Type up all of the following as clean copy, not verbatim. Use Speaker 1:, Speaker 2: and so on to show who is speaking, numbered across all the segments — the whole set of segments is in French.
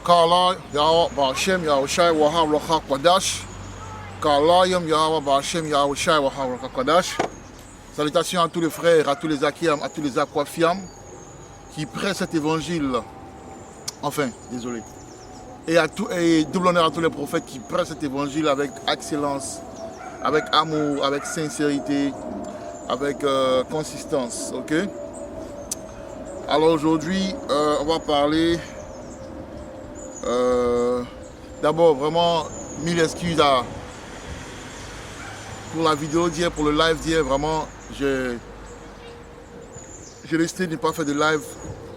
Speaker 1: Kala Yahweh Ba'ashem Yahushai Waha Rocha Kodash. Kala Yom Yahweh Ba'ashem Yahushai Waha Rocha Kodash. Salutations à tous les frères, à tous les Akiam, à tous les Aquafiam qui prêchent cet évangile. Enfin, désolé. Et double honneur à tous les prophètes qui prêchent cet évangile avec excellence, avec amour, avec sincérité, avec consistance. Ok? Alors aujourd'hui, on va parler. D'abord, vraiment, mille excuses pour la vidéo d'hier, pour le live d'hier. Vraiment, j'ai décidé de ne pas faire de live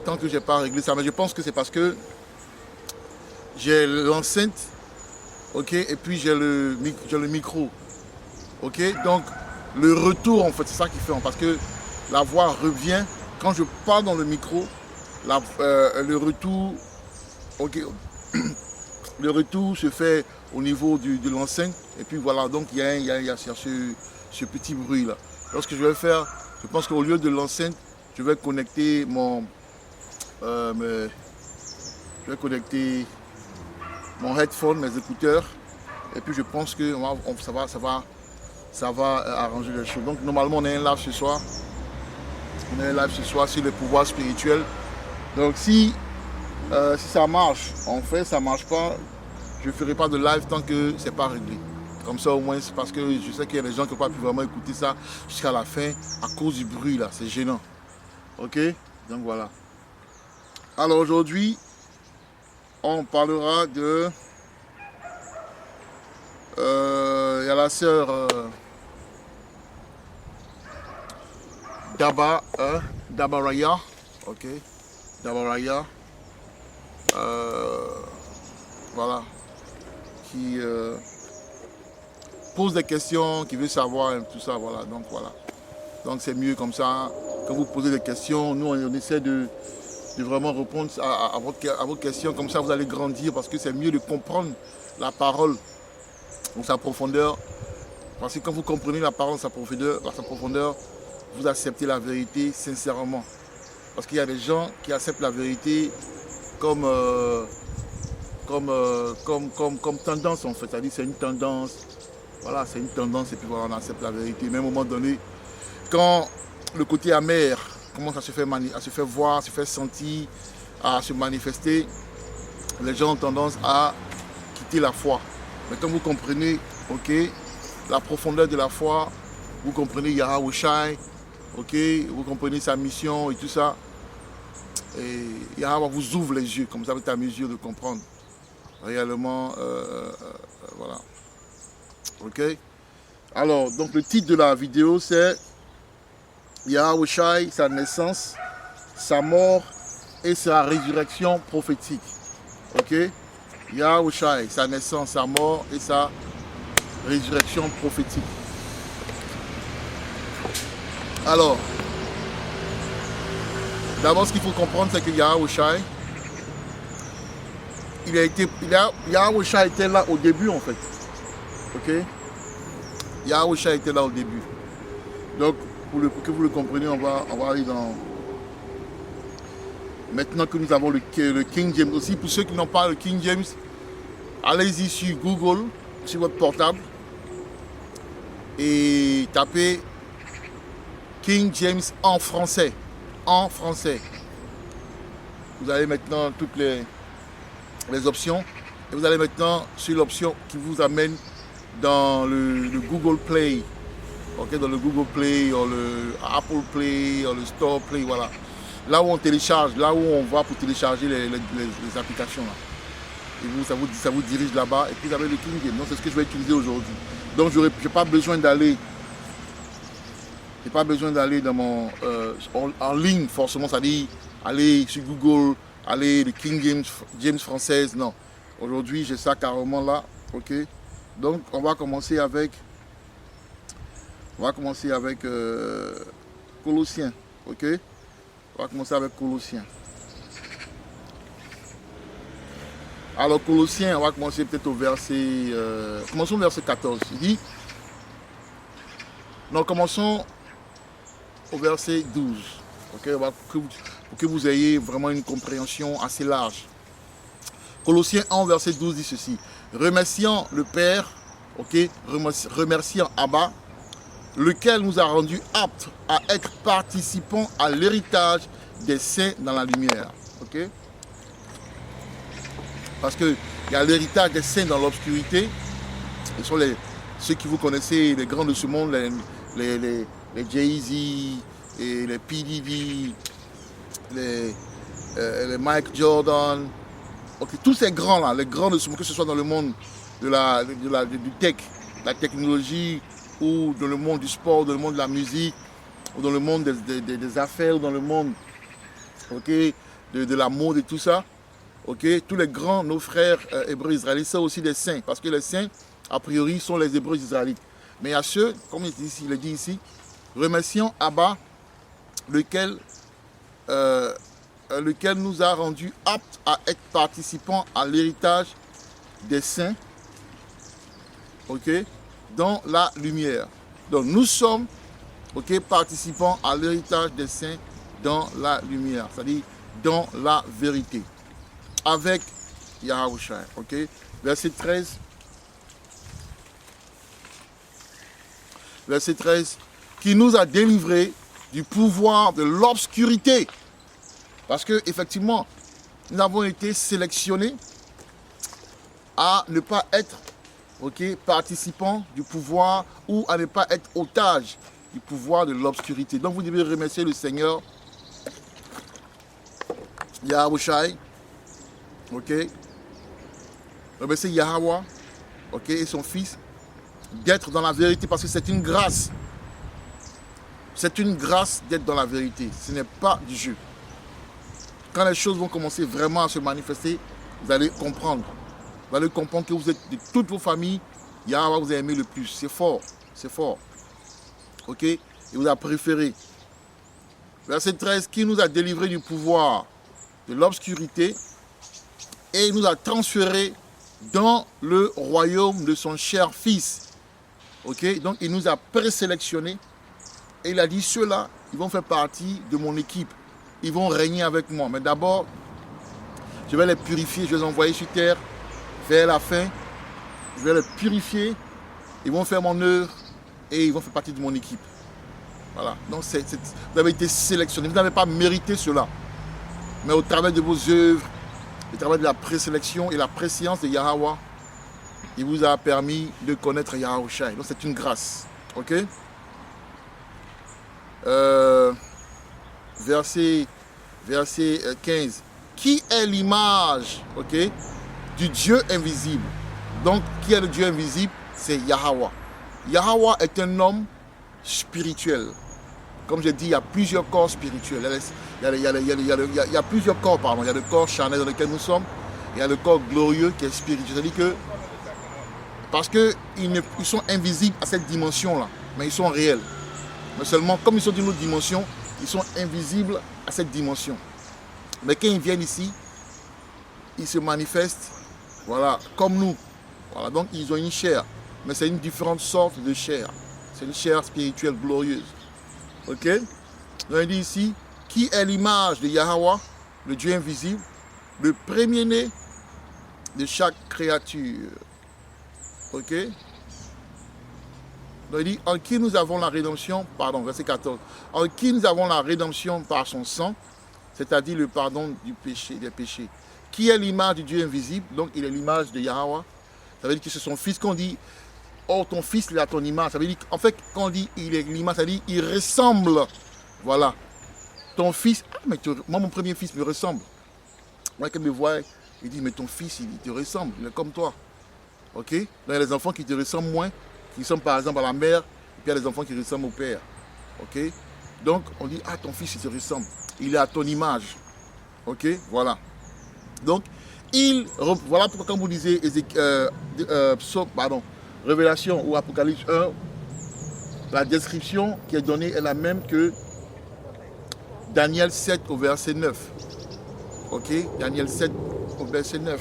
Speaker 1: tant que je n'ai pas réglé ça. Mais je pense que c'est parce que j'ai l'enceinte, ok, et puis j'ai le micro, ok. Donc, le retour, en fait, c'est ça qui fait, parce que la voix revient. Quand je parle dans le micro, le retour, ok, le retour se fait au niveau de l'enceinte. Et puis voilà, donc il y a ce petit bruit là. Alors ce que je vais faire, je pense qu'au lieu de l'enceinte, je vais connecter mon headphone, mes écouteurs. Et puis je pense que ça va arranger les choses. Donc normalement on a un live ce soir. On a un live ce soir sur les pouvoirs spirituels. Donc si ça marche, on fait, ça marche pas, je ne ferai pas de live tant que c'est pas réglé. Comme ça au moins, c'est parce que je sais qu'il y a des gens qui n'ont pas pu vraiment écouter ça jusqu'à la fin à cause du bruit là, c'est gênant. Ok? Donc voilà. Alors aujourd'hui, on parlera de... Il y a la sœur Dabaraya. Ok? Dabaraya. Voilà, qui pose des questions, qui veut savoir tout ça, voilà, donc c'est mieux comme ça, quand vous posez des questions, nous on essaie de vraiment répondre à vos questions, comme ça vous allez grandir, parce que c'est mieux de comprendre la parole dans sa profondeur, parce que quand vous comprenez la parole dans sa profondeur, vous acceptez la vérité sincèrement, parce qu'il y a des gens qui acceptent la vérité comme tendance en fait, c'est-à-dire c'est une tendance, voilà, c'est une tendance et puis voilà, on accepte la vérité. Mais à un moment donné, quand le côté amer commence à se faire voir, à se faire sentir, à se manifester, les gens ont tendance à quitter la foi. Mais quand vous comprenez, ok, la profondeur de la foi, vous comprenez Yahawashi, ok, vous comprenez sa mission et tout ça, et Yahweh vous ouvre les yeux, comme ça vous êtes à mesure de comprendre réellement, voilà, ok. Alors, donc le titre de la vidéo c'est Yahawashi, sa naissance, sa mort et sa résurrection prophétique, ok. Yahawashi, sa naissance, sa mort et sa résurrection prophétique. Alors, d'abord ce qu'il faut comprendre c'est que Yahawashi, Yahawashi était là au début en fait. Ok? Yahawashi était là au début. Donc, pour que vous le compreniez, on va aller dans... Maintenant que nous avons le King James aussi, pour ceux qui n'ont pas le King James, allez-y sur Google, sur votre portable, et tapez King James en français. En français. Vous avez maintenant toutes les options, et vous allez maintenant sur l'option qui vous amène dans le Google Play, ok, dans le Google Play, ou le Apple Play, ou le Store Play, voilà, là où on télécharge, là où on va pour télécharger les applications là. Et vous, ça vous dirige là-bas, et puis vous avez le King James. Donc c'est ce que je vais utiliser aujourd'hui. Donc je n'ai pas besoin d'aller dans mon en ligne forcément, c'est-à-dire aller sur Google, aller le King James française, non. Aujourd'hui, j'ai ça carrément là, ok. Donc, on va commencer avec Colossiens, ok. On va commencer avec Colossiens. Alors, Colossiens, on va commencer peut-être au verset... commençons au verset 14. Il dit... Non, commençons au verset 12. Ok, pour que vous ayez vraiment une compréhension assez large. Colossiens 1, verset 12 dit ceci. Remerciant le Père, ok, remerciant Abba, lequel nous a rendus aptes à être participants à l'héritage des saints dans la lumière. Ok? Parce qu'il y a l'héritage des saints dans l'obscurité. Ce sont ceux qui vous connaissez, les grands de ce monde, les Jay-Z, et les PDB, les Mike Jordan. Okay, tous ces grands-là, les grands de ce monde, que ce soit dans le monde du tech, la technologie, ou dans le monde du sport, dans le monde de la musique, ou dans le monde des affaires, ou dans le monde de la mode et tout ça. Tous les grands, nos frères hébreux israélites, sont aussi des saints, parce que les saints, a priori, sont les hébreux israélites. Mais il y a ceux, comme il le dit ici, remercions Abba, lequel nous a rendus aptes à être participants à l'héritage des saints, dans la lumière. Donc nous sommes participants à l'héritage des saints dans la lumière, c'est-à-dire dans la vérité, avec Yahawashi. Verset 13. Verset 13. Qui nous a délivrés du pouvoir de l'obscurité. Parce que effectivement, nous avons été sélectionnés à ne pas être participants du pouvoir ou à ne pas être otages du pouvoir de l'obscurité. Donc vous devez remercier le Seigneur, Yahawashi, remercier Yahweh, et son Fils, d'être dans la vérité, parce que c'est une grâce. C'est une grâce d'être dans la vérité. Ce n'est pas du jeu. Quand les choses vont commencer vraiment à se manifester, vous allez comprendre. Vous allez comprendre que vous êtes de toutes vos familles, Yahweh vous a aimé le plus. C'est fort. C'est fort. Il vous a préféré. Verset 13, qui nous a délivrés du pouvoir de l'obscurité et nous a transférés dans le royaume de son cher Fils. Donc il nous a présélectionnés et il a dit, ceux-là, ils vont faire partie de mon équipe. Ils vont régner avec moi. Mais d'abord, je vais les purifier, je vais les envoyer sur terre vers la fin. Je vais les purifier, ils vont faire mon œuvre et ils vont faire partie de mon équipe. Voilà. Donc vous avez été sélectionnés. Vous n'avez pas mérité cela. Mais au travers de vos œuvres, au travers de la présélection et la préscience de Yahweh, il vous a permis de connaître Yahawashi. Donc c'est une grâce. Verset 15. Qui est l'image du Dieu invisible? Donc, qui est le Dieu invisible? C'est Yahweh. Yahweh est un homme spirituel. Comme j'ai dit, il y a plusieurs corps spirituels. Il y a plusieurs corps, pardon. Il y a le corps charnel dans lequel nous sommes. Il y a le corps glorieux qui est spirituel. C'est-à-dire que, parce qu'ils sont invisibles à cette dimension-là, mais ils sont réels. Mais seulement, comme ils sont d'une autre dimension, ils sont invisibles à cette dimension. Mais quand ils viennent ici, ils se manifestent, voilà, comme nous. Voilà, donc ils ont une chair, mais c'est une différente sorte de chair. C'est une chair spirituelle glorieuse. Donc il dit ici, qui est l'image de Yahweh, le Dieu invisible, le premier-né de chaque créature. Donc il dit, en qui nous avons la rédemption, verset 14, en qui nous avons la rédemption par son sang, c'est-à-dire le pardon du péché, des péchés. Qui est l'image du Dieu invisible? Donc il est l'image de Yahweh. Ça veut dire que c'est son fils. Qu'on dit, oh ton fils il a ton image. Ça veut dire qu'en fait, quand on dit il est l'image, ça veut dire il ressemble. Voilà. Ton fils, mais moi mon premier fils me ressemble. Moi quand il me voit, il dit, mais ton fils il te ressemble, il est comme toi. Donc il y a des enfants qui te ressemblent moins, qui ressemblent par exemple à la mère, et puis il y a des enfants qui ressemblent au père. Donc on dit, ah ton fils il te ressemble. Il est à ton image. Voilà. Donc, voilà pourquoi quand vous lisez Révélation ou Apocalypse 1, la description qui est donnée est la même que Daniel 7 au verset 9. Daniel 7 au verset 9.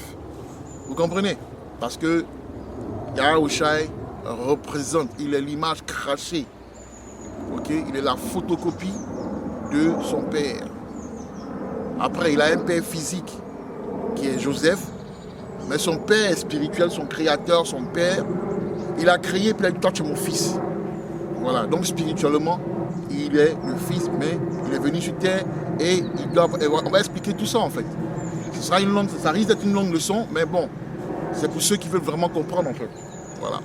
Speaker 1: Vous comprenez? Parce que Yahawashi représente, il est l'image crachée. Il est la photocopie de son père. Après, il a un père physique qui est Joseph, Mais son père spirituel, son créateur, son père, il a créé, puis il a dit, toi tu es mon fils. Voilà, donc spirituellement, il est le fils, mais il est venu sur terre et on va expliquer tout ça en fait. Ça risque d'être une longue leçon, mais bon, c'est pour ceux qui veulent vraiment comprendre en fait. Voilà.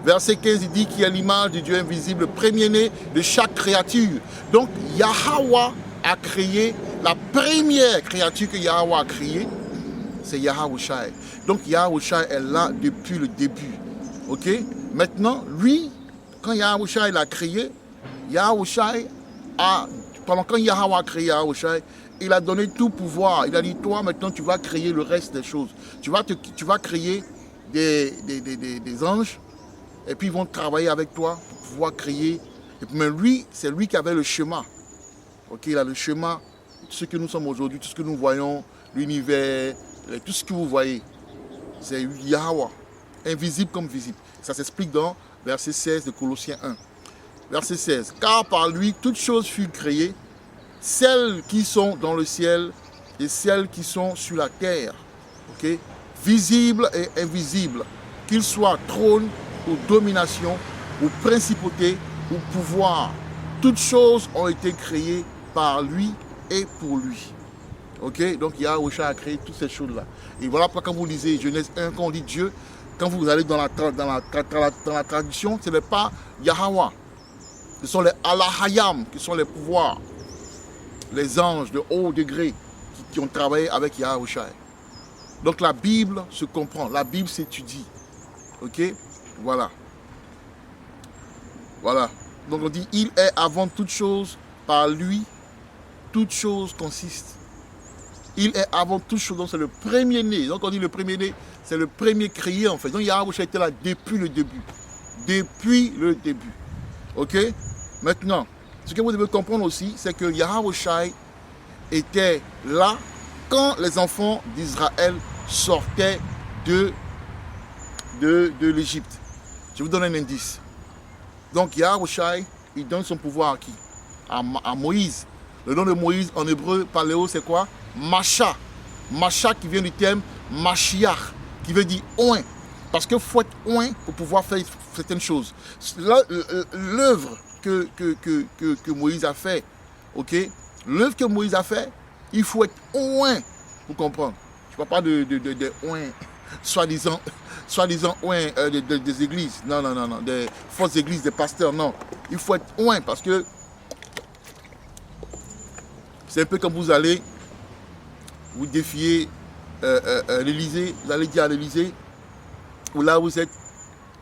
Speaker 1: Verset 15, il dit qu'il y a l'image du Dieu invisible, le premier-né de chaque créature. Donc Yahweh a créé, la première créature que Yahweh a créée, c'est Yahawashi. Donc Yahawashi est là depuis le début. Ok? Maintenant, lui, quand Yahawashi l'a créé, Yahawashi a, pendant quand Yahweh a créé Yahawashi, il a donné tout pouvoir. Il a dit, toi, maintenant, tu vas créer le reste des choses. Tu vas créer des anges, et puis ils vont travailler avec toi pour pouvoir créer. Mais lui, c'est lui qui avait le schéma. Ok, il a le schéma, tout ce que nous sommes aujourd'hui, tout ce que nous voyons, l'univers, tout ce que vous voyez, c'est Yahweh, invisible comme visible. Ça s'explique dans verset 16 de Colossiens 1. Verset 16. Car par lui, toutes choses furent créées, celles qui sont dans le ciel et celles qui sont sur la terre. Ok, visibles et invisibles, qu'ils soient trône ou domination, ou principauté, ou pouvoir. Toutes choses ont été créées par lui et pour lui. Ok, donc Yahweh a créé toutes ces choses-là. Et voilà pourquoi quand vous lisez Genèse 1, quand on dit Dieu, quand vous allez dans la traduction, ce n'est pas Yahweh. Ce sont les Allahayam, qui sont les pouvoirs, les anges de haut degré qui ont travaillé avec Yahweh. Donc la Bible se comprend, la Bible s'étudie. Ok, voilà. Voilà. Donc on dit, il est avant toute chose, par lui, toute chose consiste. Il est avant toute chose, donc c'est le premier-né. Donc on dit le premier-né, c'est le premier créé en fait. Donc Yahweh était là depuis le début. Depuis le début. Ok? Maintenant, ce que vous devez comprendre aussi, c'est que Yahweh était là quand les enfants d'Israël sortaient de l'Égypte. Je vous donne un indice. Donc Yahweh, il donne son pouvoir à qui? À Moïse. Le nom de Moïse en hébreu, paléo, c'est quoi? Macha. Macha qui vient du terme Mashiach, qui veut dire oint. Parce qu'il faut être oint pour pouvoir faire certaines choses. L'œuvre que Moïse a fait, ok? L'œuvre que Moïse a fait, il faut être oint pour comprendre. Je ne parle pas de oint, soi-disant oint des églises. Non, des fausses églises, des pasteurs, non. Il faut être oint parce que c'est un peu comme vous allez vous défier l'Élysée, vous allez dire à l'Élysée, ou là vous êtes,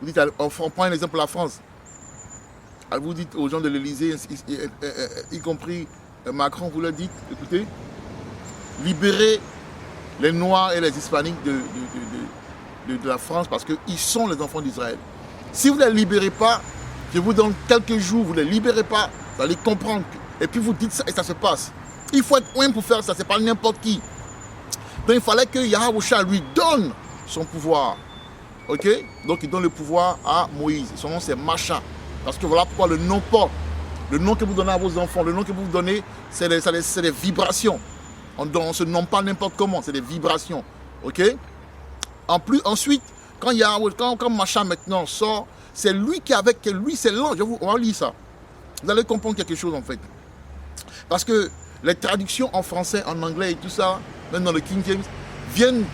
Speaker 1: vous dites, on prend un exemple de la France. Alors vous dites aux gens de l'Élysée, y compris Macron, vous leur dites, écoutez, libérez les Noirs et les Hispaniques de la France parce qu'ils sont les enfants d'Israël. Si vous ne les libérez pas, je vous donne quelques jours, vous ne les libérez pas, vous allez comprendre. Et puis vous dites ça et ça se passe. Il faut être loin pour faire ça, c'est pas n'importe qui. Donc il fallait que Yahweh lui donne son pouvoir. Ok? Donc il donne le pouvoir à Moïse. Son nom c'est Macha. Parce que voilà pourquoi le nom porte. Le nom que vous donnez à vos enfants, le nom que vous donnez, c'est des vibrations. On ne se nomme pas n'importe comment, c'est des vibrations. Ok? Ensuite, quand Macha maintenant sort, c'est lui qui avec lui, c'est l'ange. On va lire ça. Vous allez comprendre quelque chose en fait. Parce que les traductions en français, en anglais et tout ça, même dans le King James, viennent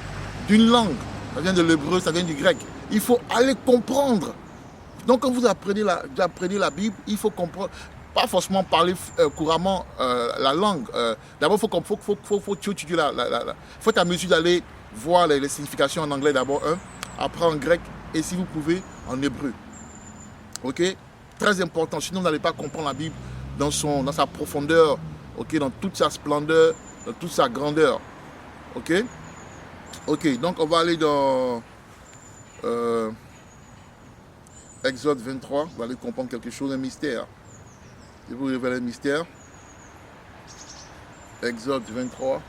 Speaker 1: d'une langue. Ça vient de l'hébreu, ça vient du grec. Il faut aller comprendre. Donc quand vous apprenez la Bible, il faut comprendre, pas forcément parler couramment la langue. D'abord, il faut étudier faut être à mesure d'aller voir les significations en anglais d'abord, après en grec, et si vous pouvez, en hébreu. Ok? Très important, sinon vous n'allez pas comprendre la Bible dans sa profondeur, ok, dans toute sa splendeur, dans toute sa grandeur. Ok? Ok, donc on va aller dans Exode 23, vous allez comprendre quelque chose, un mystère. Je vais vous révéler un mystère. Exode 23.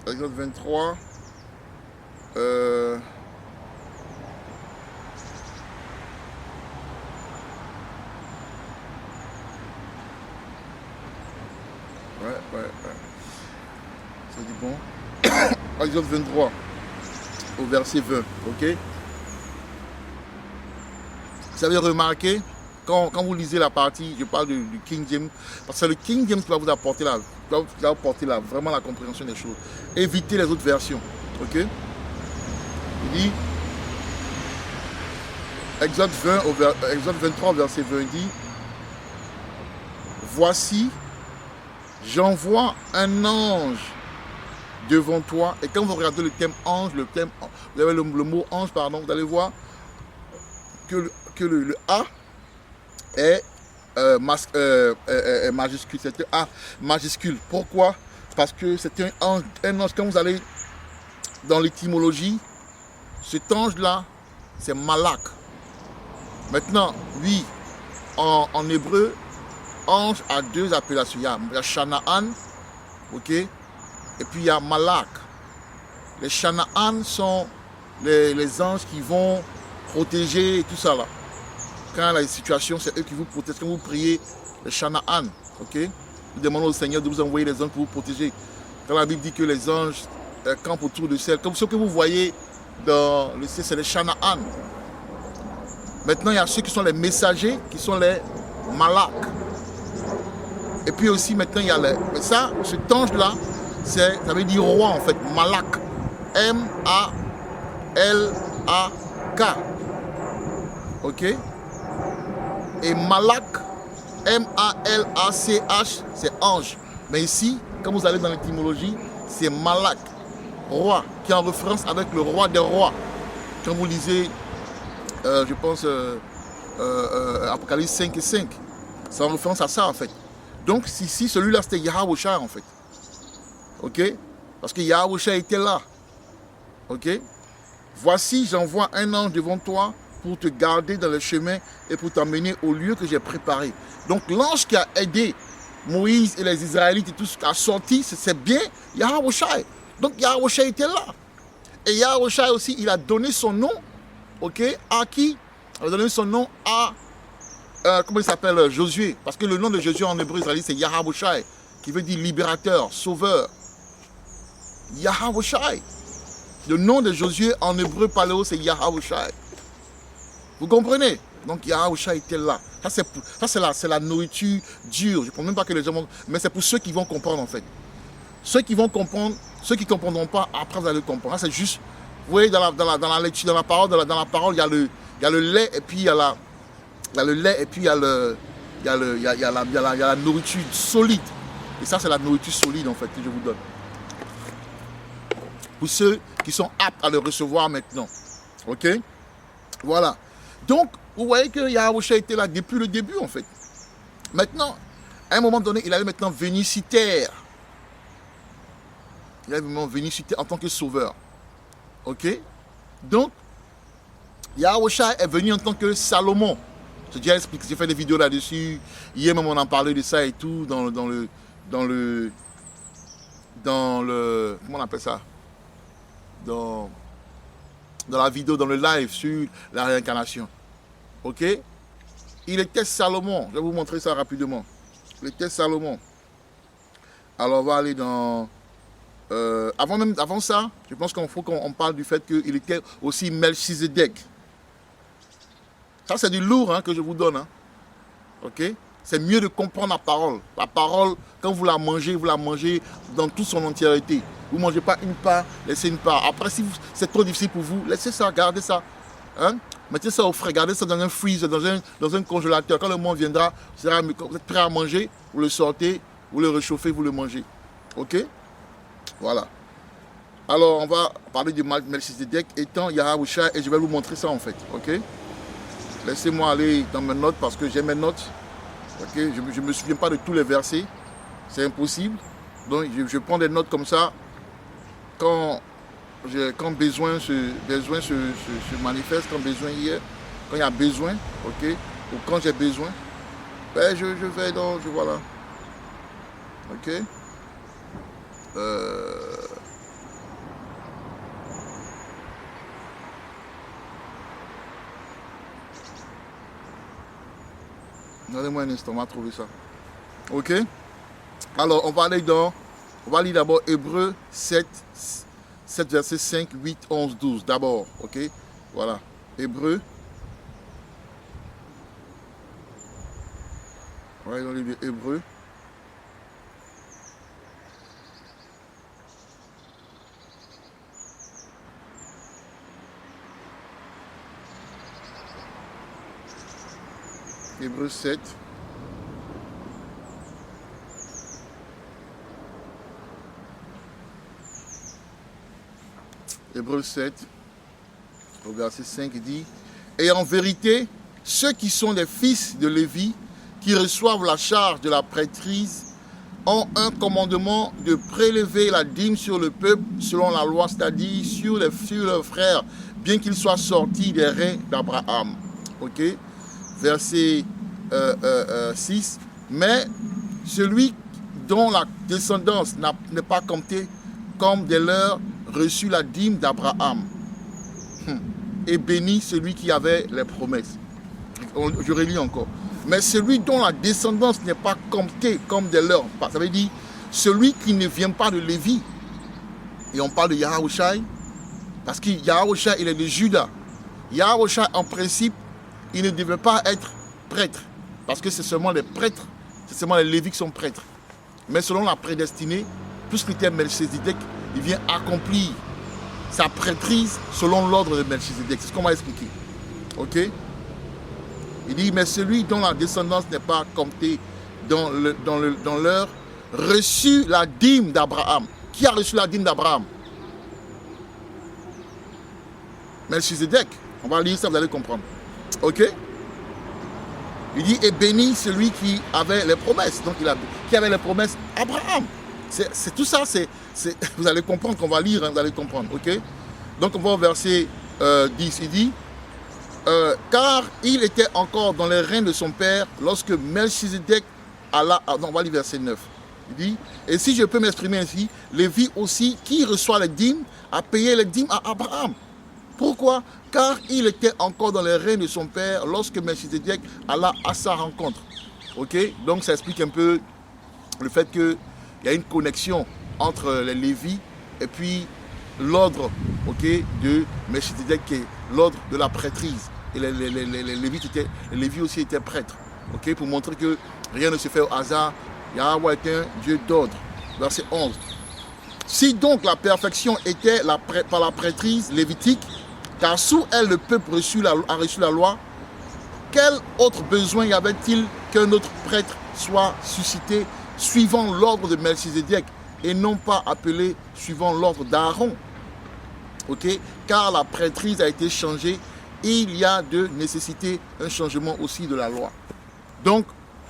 Speaker 1: Exode 23. ouais. Ça dit bon. Exode 23, au verset 20, ok? Vous avez remarqué, quand vous lisez la partie, je parle du King James, parce que c'est le King James qui va vous apporter, vraiment la compréhension des choses. Évitez les autres versions, ok? Il dit, Exode 23, verset 20, il dit, voici, j'envoie un ange devant toi. Et quand vous regardez le thème ange, vous avez le mot ange, pardon, vous allez voir que le A est majuscule. C'est un A majuscule. Pourquoi? Parce que c'est un ange. Quand vous allez dans l'étymologie, cet ange-là, c'est Malak. Maintenant, oui, en hébreu, ange a deux appellations. Il y a Shana'an, ok? Et puis il y a Malak. Les Shana'an sont les anges qui vont protéger et tout ça là. Quand il y a des situations, c'est eux qui vous protègent. Quand vous priez, les Shana'an, ok? Vous demandez au Seigneur de vous envoyer les anges pour vous protéger. Quand la Bible dit que les anges campent autour de celle, comme ce que vous voyez dans le ciel, c'est les Shana'an. Maintenant, il y a ceux qui sont les messagers, qui sont les Malak. Et puis aussi, maintenant, il y a cet ange-là, ça veut dire roi en fait, Malak. M-A-L-A-K. Ok? Et Malak, M-A-L-A-C-H, c'est ange. Mais ici, quand vous allez dans l'étymologie, c'est Malak, roi, qui est en référence avec le roi des rois. Quand vous lisez, je pense, Apocalypse 5 et 5, c'est en référence à ça en fait. Donc ici, celui-là, c'était Yahweh en fait. Ok? Parce que Yahweh était là. Ok? Voici, j'envoie un ange devant toi pour te garder dans le chemin et pour t'emmener au lieu que j'ai préparé. Donc l'ange qui a aidé Moïse et les Israélites et tout ce qui a sorti, c'est bien Yahweh. Donc Yahweh était là. Et Yahweh aussi, il a donné son nom, ok, à qui? Il a donné son nom à, comment il s'appelle, Josué. Parce que le nom de Josué en hébreu israélite, c'est Yahweh, qui veut dire libérateur, sauveur. Yahweh. Le nom de Josué en hébreu paléo, c'est Yahweh. Vous comprenez? Donc Yahweh était là. Ça, c'est la nourriture dure. Je ne pense même pas que les gens vont... Mais c'est pour ceux qui vont comprendre en fait. Ceux qui vont comprendre, ceux qui ne comprendront pas, après vous allez comprendre. C'est juste, vous voyez, dans la lecture, dans la parole, il y a le lait et puis il y a la nourriture solide. Et ça, c'est la nourriture solide en fait que je vous donne. Pour ceux qui sont aptes à le recevoir maintenant. Ok? Voilà. Donc, vous voyez que Yahweh était là depuis le début, en fait. Maintenant, à un moment donné, il allait maintenant venir sur terre. Il allait maintenant venir sur terre en tant que sauveur. Ok? Donc, Yahweh est venu en tant que Salomon. J'ai déjà expliqué, j'ai fait des vidéos là-dessus. Hier même, on en parlait de ça et tout, dans le comment on appelle ça? Dans la vidéo, dans le live sur la réincarnation. Ok? Il était Salomon. Je vais vous montrer ça rapidement. Il était Salomon. Alors on va aller dans... avant ça, je pense qu'il faut qu'on parle du fait qu'il était aussi Melchizedek. Ça c'est du lourd hein, que je vous donne. Hein. Ok? C'est mieux de comprendre la parole. La parole, quand vous la mangez dans toute son entièreté. Vous ne mangez pas une part, laissez une part. Après, si c'est trop difficile pour vous, laissez ça, gardez ça. Hein? Mettez ça au frais, gardez ça dans un freezer, dans un congélateur. Quand le moment viendra, vous êtes prêt à manger, vous le sortez, vous le réchauffez, vous le mangez. Ok? Voilà. Alors, on va parler du Melchizedek étant Yahweh et je vais vous montrer ça en fait. Ok? Laissez-moi aller dans mes notes parce que j'ai mes notes. Ok? Je ne me souviens pas de tous les versets. C'est impossible. Donc, je prends des notes comme ça. Quand besoin se manifeste, quand besoin y est, quand il y a besoin, ok, ou quand j'ai besoin, ben je vais donc, voilà, ok. Donnez-moi un instant, on va trouver ça, ok. Alors, on va lire d'abord Hébreux 7, 7 versets 5, 8, 11, 12 d'abord, ok? Voilà, Hébreux. Ouais, on lit Hébreux. Hébreux 7. Hébreux 7, au verset 5, il dit « Et en vérité, ceux qui sont les fils de Lévi, qui reçoivent la charge de la prêtrise, ont un commandement de prélever la dîme sur le peuple selon la loi, c'est-à-dire sur leurs frères, bien qu'ils soient sortis des reins d'Abraham. » Ok. Verset 6. « Mais celui dont la descendance n'est pas comptée comme des leurs reçut la dîme d'Abraham. Et béni celui qui avait les promesses. » Je relis encore. Mais celui dont la descendance n'est pas comptée comme des leurs, ça veut dire celui qui ne vient pas de Lévi. Et on parle de Yahaoushai, parce que Yahaoushai, il est de Juda. Yahaoushai, en principe, il ne devait pas être prêtre, parce que c'est seulement les prêtres, c'est seulement les Lévites qui sont prêtres. Mais selon la prédestinée, puisqu'il était Melchizedek, il vient accomplir sa prêtrise selon l'ordre de Melchizedek. C'est ce qu'on va expliquer. Ok? Il dit, mais celui dont la descendance n'est pas comptée dans leur reçut la dîme d'Abraham. Qui a reçu la dîme d'Abraham? Melchizedek. On va lire ça, vous allez comprendre. Ok? Il dit, et béni celui qui avait les promesses. Donc, qui avait les promesses? Abraham. C'est tout ça, vous allez comprendre qu'on va lire, hein, vous allez comprendre. Ok? Donc, on va au verset 10. Il dit, car il était encore dans les reins de son père lorsque Melchizedek alla... on va lire verset 9. Il dit, et si je peux m'exprimer ainsi, Lévi aussi, qui reçoit les dîmes, a payé les dîmes à Abraham. Pourquoi? Car il était encore dans les reins de son père lorsque Melchizedek alla à sa rencontre. Ok? Donc ça explique un peu le fait qu'il y a une connexion entre les Lévis et puis l'ordre, ok, de Melchizedek, qui est l'ordre de la prêtrise. Et les Lévis aussi étaient prêtres. Ok? Pour montrer que rien ne se fait au hasard. Yahweh est un Dieu d'ordre. Verset 11. Si donc la perfection était par la prêtrise lévitique, car sous elle le peuple a reçu la loi, quel autre besoin y avait-il qu'un autre prêtre soit suscité suivant l'ordre de Melchizedek et non pas appelé suivant l'ordre d'Aaron? Ok? Car la prêtrise a été changée, il y a de nécessité un changement aussi de la loi. Donc,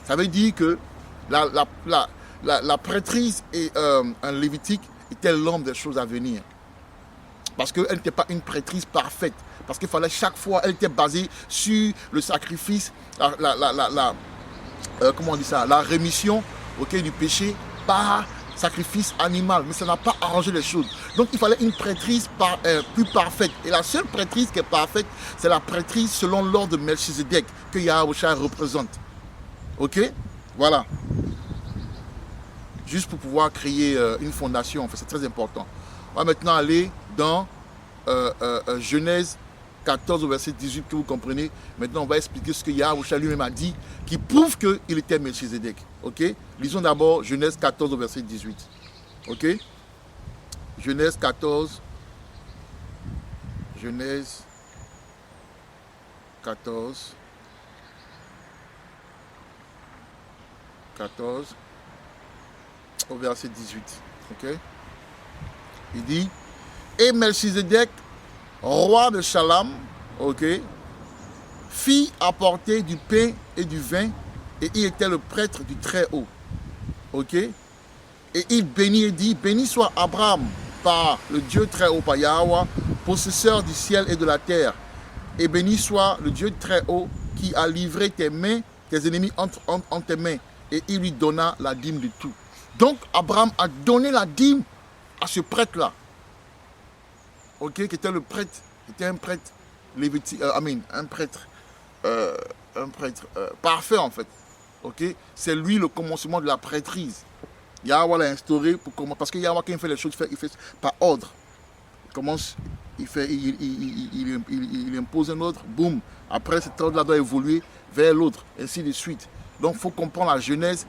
Speaker 1: ça veut dire que la prêtrise et un lévitique était l'homme des choses à venir. Parce qu'elle n'était pas une prêtrise parfaite. Parce qu'il fallait chaque fois, elle était basée sur le sacrifice, comment on dit ça, la rémission, okay, du péché par sacrifice animal. Mais ça n'a pas arrangé les choses. Donc il fallait une prêtrise plus parfaite. Et la seule prêtrise qui est parfaite, c'est la prêtrise selon l'ordre de Melchizedek que Yahaoushai représente. Ok? Voilà. Juste pour pouvoir créer une fondation, en fait, c'est très important. On va maintenant aller dans Genèse 14 au verset 18, que vous comprenez. Maintenant, on va expliquer ce que Yahaoushai lui-même a dit, qui prouve qu'il était Melchizedek. Ok? Lisons d'abord Genèse 14 au verset 18. Ok? Genèse 14. Genèse 14. 14 au verset 18. Ok? Il dit, et Melchizedek, roi de Shalem, ok, fit apporter du pain et du vin, et il était le prêtre du Très-Haut. Ok? Et il bénit et dit, béni soit Abraham par le Dieu Très-Haut, par Yahweh, possesseur du ciel et de la terre. Et béni soit le Dieu Très-Haut qui a livré tes mains, tes ennemis entre tes mains. Et il lui donna la dîme de tout. Donc Abraham a donné la dîme à ce prêtre-là. Ok, qui était le prêtre, qui était un prêtre lévitique, un prêtre parfait en fait. Ok, c'est lui le commencement de la prêtrise. Yahweh l'a instauré pour comment, parce que Yahweh, quand il fait les choses, il fait par ordre. Il commence, il impose un ordre, boum. Après, cet ordre-là doit évoluer vers l'autre, ainsi de suite. Donc, il faut comprendre la genèse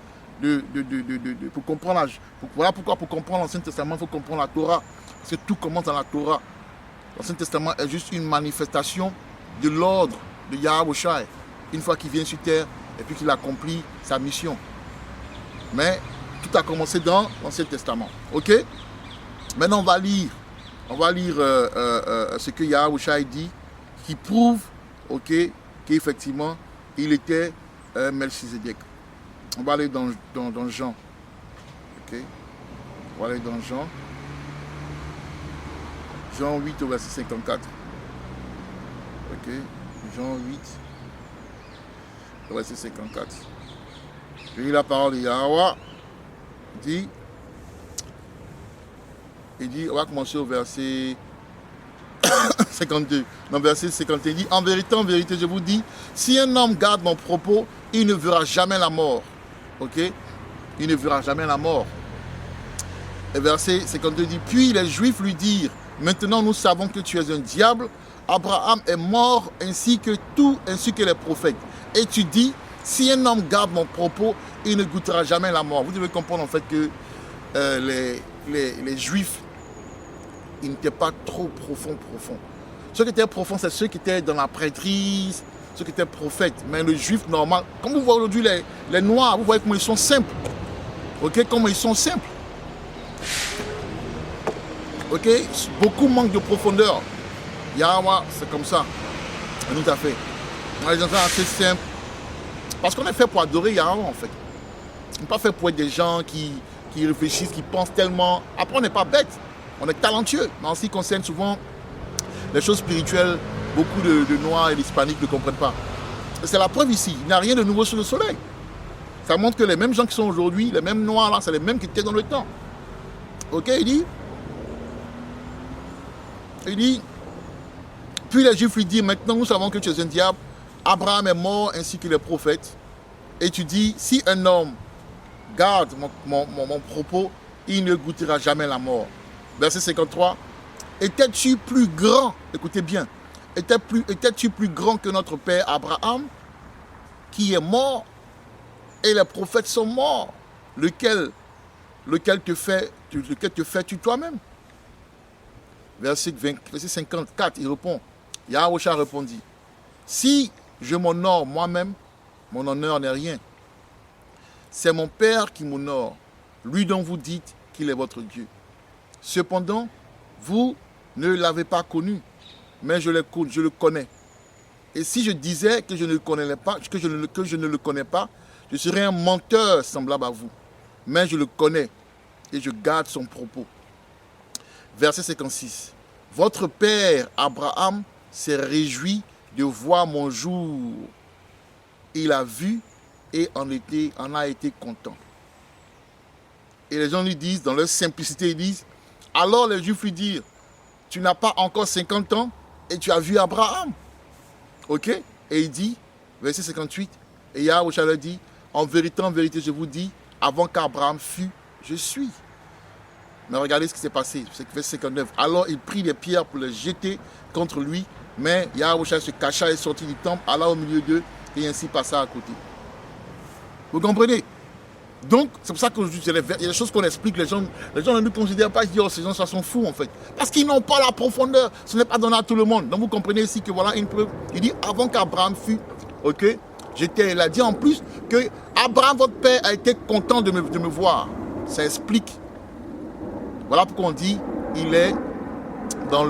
Speaker 1: pour comprendre voilà pourquoi pour comprendre l'Ancien Testament, il faut comprendre la Torah. Parce que tout commence dans la Torah. L'Ancien Testament est juste une manifestation de l'ordre de Yahweh Shai, une fois qu'il vient sur terre et puis qu'il accomplit sa mission. Mais tout a commencé dans l'Ancien Testament. Ok? Maintenant, on va lire ce que Yahweh Shai dit, qui prouve, ok, qu'effectivement, il était Melchizedek. On va aller dans Jean. Ok? On va aller dans Jean. Jean 8 au verset 54. Ok? Jean 8 au verset 54. Je lis la parole de Yahweh. Il dit, on va commencer au verset 52. Dans le verset 51, il dit, en vérité, je vous dis, si un homme garde mon propos, il ne verra jamais la mort. Ok? Il ne verra jamais la mort. Et verset 52 dit, puis les Juifs lui dirent, maintenant nous savons que tu es un diable. Abraham est mort ainsi que les prophètes. Et tu dis, si un homme garde mon propos, il ne goûtera jamais la mort. Vous devez comprendre en fait que les Juifs, ils n'étaient pas trop profonds. Ceux qui étaient profonds, c'est ceux qui étaient dans la prêtrise, ceux qui étaient prophètes. Mais le Juif normal, comme vous voyez aujourd'hui les Noirs, vous voyez comment ils sont simples. Ok, comment ils sont simples. Ok, beaucoup manquent de profondeur. Yahweh, c'est comme ça. Tout à fait. On a des gens assez simples. Parce qu'on est fait pour adorer Yahweh en fait. On n'est pas fait pour être des gens qui réfléchissent, qui pensent tellement. Après, on n'est pas bête. On est talentueux. Mais en ce qui concerne souvent les choses spirituelles, beaucoup de Noirs et d'Hispaniques ne comprennent pas. C'est la preuve ici. Il n'y a rien de nouveau sous le soleil. Ça montre que les mêmes gens qui sont aujourd'hui, les mêmes Noirs là, c'est les mêmes qui étaient dans le temps. Ok, il dit, puis les Juifs lui disent, maintenant nous savons que tu es un diable. Abraham est mort ainsi que les prophètes. Et tu dis, si un homme garde mon propos, il ne goûtera jamais la mort. Verset 53. Étais-tu plus grand, écoutez bien, étais-tu plus grand que notre père Abraham, qui est mort, et les prophètes sont morts, lequel te fais-tu toi-même? Verset 54, il répond, Yahweh répondit, si je m'honore moi-même, mon honneur n'est rien. C'est mon Père qui m'honore, lui dont vous dites qu'il est votre Dieu. Cependant, vous ne l'avez pas connu, mais je le connais. Et si je disais que je ne le connais pas, que je ne le connais pas, je serais un menteur semblable à vous. Mais je le connais et je garde son propos. Verset 56. Votre père Abraham s'est réjoui de voir mon jour. Il a vu et en a été content. Et les gens lui disent, dans leur simplicité, ils disent, alors les Juifs lui disent, tu n'as pas encore 50 ans et tu as vu Abraham. Ok? Et il dit, verset 58, et Yahweh leur dit, en vérité, je vous dis, avant qu'Abraham fût, je suis. Mais regardez ce qui s'est passé, c'est verset 59. Alors il prit des pierres pour les jeter contre lui, mais Yahweh se cacha et sortit du temple, alla au milieu d'eux et ainsi passa à côté. Vous comprenez? Donc, c'est pour ça qu'il y a des choses qu'on explique, les gens ne nous considèrent pas, ils disent, oh, ces gens ça sont fous en fait. Parce qu'ils n'ont pas la profondeur, ce n'est pas donné à tout le monde. Donc vous comprenez ici que voilà une preuve. Il dit, avant qu'Abraham fût, ok, il a dit en plus que Abraham, votre père, a été content de me voir. Ça explique. Voilà pourquoi on dit, il est dans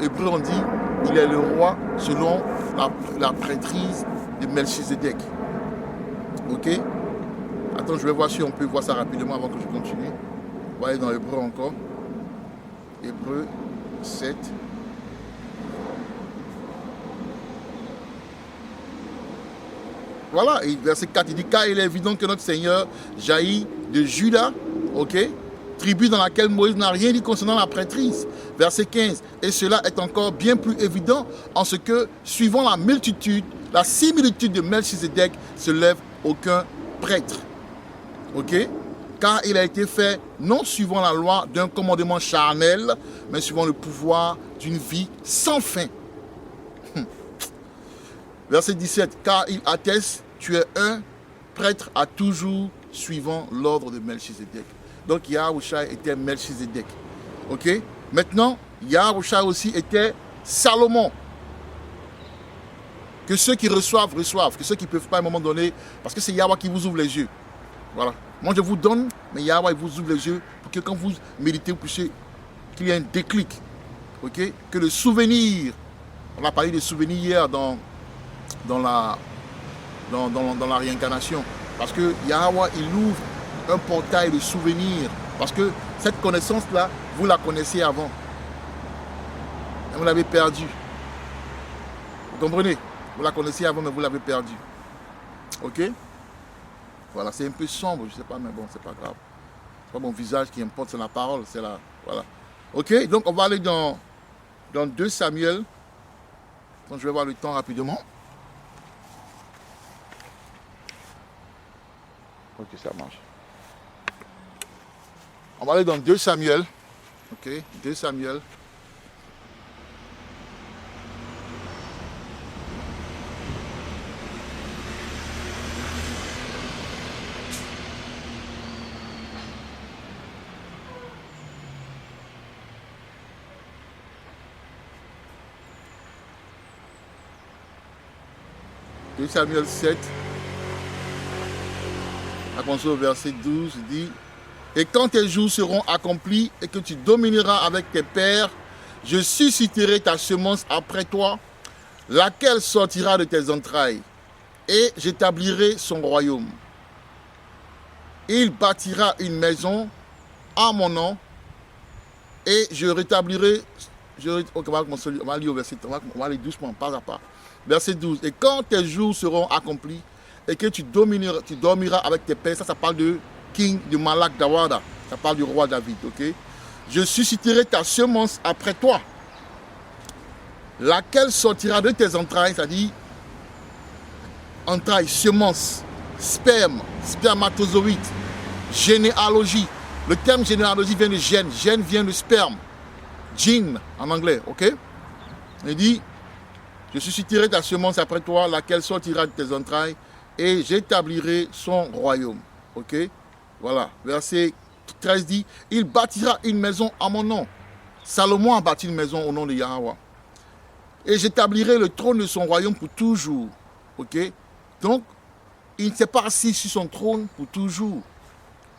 Speaker 1: Hébreu, on dit, il est le roi selon la prêtrise de Melchizedek. Ok? Attends, je vais voir si on peut voir ça rapidement avant que je continue. On va aller dans Hébreu encore. Hébreu 7. Voilà, et verset 4, il dit, car il est évident que notre Seigneur jaillit de Juda, ok, tribu dans laquelle Moïse n'a rien dit concernant la prêtrise. Verset 15, et cela est encore bien plus évident en ce que, suivant la similitude de Melchizedek, se lève aucun prêtre. Ok? car il a été fait non suivant la loi d'un commandement charnel, mais suivant le pouvoir d'une vie sans fin. Verset 17, car il atteste, tu es un prêtre à toujours suivant l'ordre de Melchizedek. Donc Yahushua était Melchizedek. Ok? Maintenant, Yahushua aussi était Salomon. Que ceux qui reçoivent, reçoivent. Que ceux qui ne peuvent pas à un moment donné, parce que c'est Yahweh qui vous ouvre les yeux. Voilà. Moi je vous donne, mais Yahweh il vous ouvre les yeux pour que quand vous méditez, vous puissiez qu'il y ait un déclic. Ok? Que le souvenir, on a parlé des souvenirs hier dans la réincarnation. Parce que Yahweh, il ouvre un portail de souvenirs. Parce que cette connaissance-là, vous la connaissiez avant. Et vous l'avez perdue. Vous comprenez? Vous la connaissiez avant, mais vous l'avez perdue. Ok? Voilà, c'est un peu sombre, je ne sais pas, mais bon, c'est pas grave. C'est pas mon visage qui importe, c'est la parole, c'est la... Voilà. Ok? Donc, on va aller dans 2 Samuel. Donc, je vais voir le temps rapidement. Ok, ça marche. On va aller dans 2 Samuel. Ok, 2 Samuel. Samuel 7, à commencer au verset 12, il dit: et quand tes jours seront accomplis et que tu domineras avec tes pères, je susciterai ta semence après toi, laquelle sortira de tes entrailles, et j'établirai son royaume. Il bâtira une maison à mon nom, et je rétablirai... on va lire au verset, on va aller doucement, pas à pas. Verset 12. Et quand tes jours seront accomplis et que tu dormiras avec tes pères, ça parle de King, de Malak Dawada, ça parle du roi David, ok? Je susciterai ta semence après toi, laquelle sortira de tes entrailles, c'est-à-dire entrailles, semence, sperme, spermatozoïde, généalogie. Le terme généalogie vient de gène, gène vient de sperme, gene en anglais, ok? Il dit: je susciterai ta semence après toi, laquelle sortira de tes entrailles, et j'établirai son royaume. Ok? Voilà. Verset 13 dit: il bâtira une maison à mon nom. Salomon a bâti une maison au nom de Yahweh. Et j'établirai le trône de son royaume pour toujours. Ok? Donc, il ne s'est pas assis sur son trône pour toujours.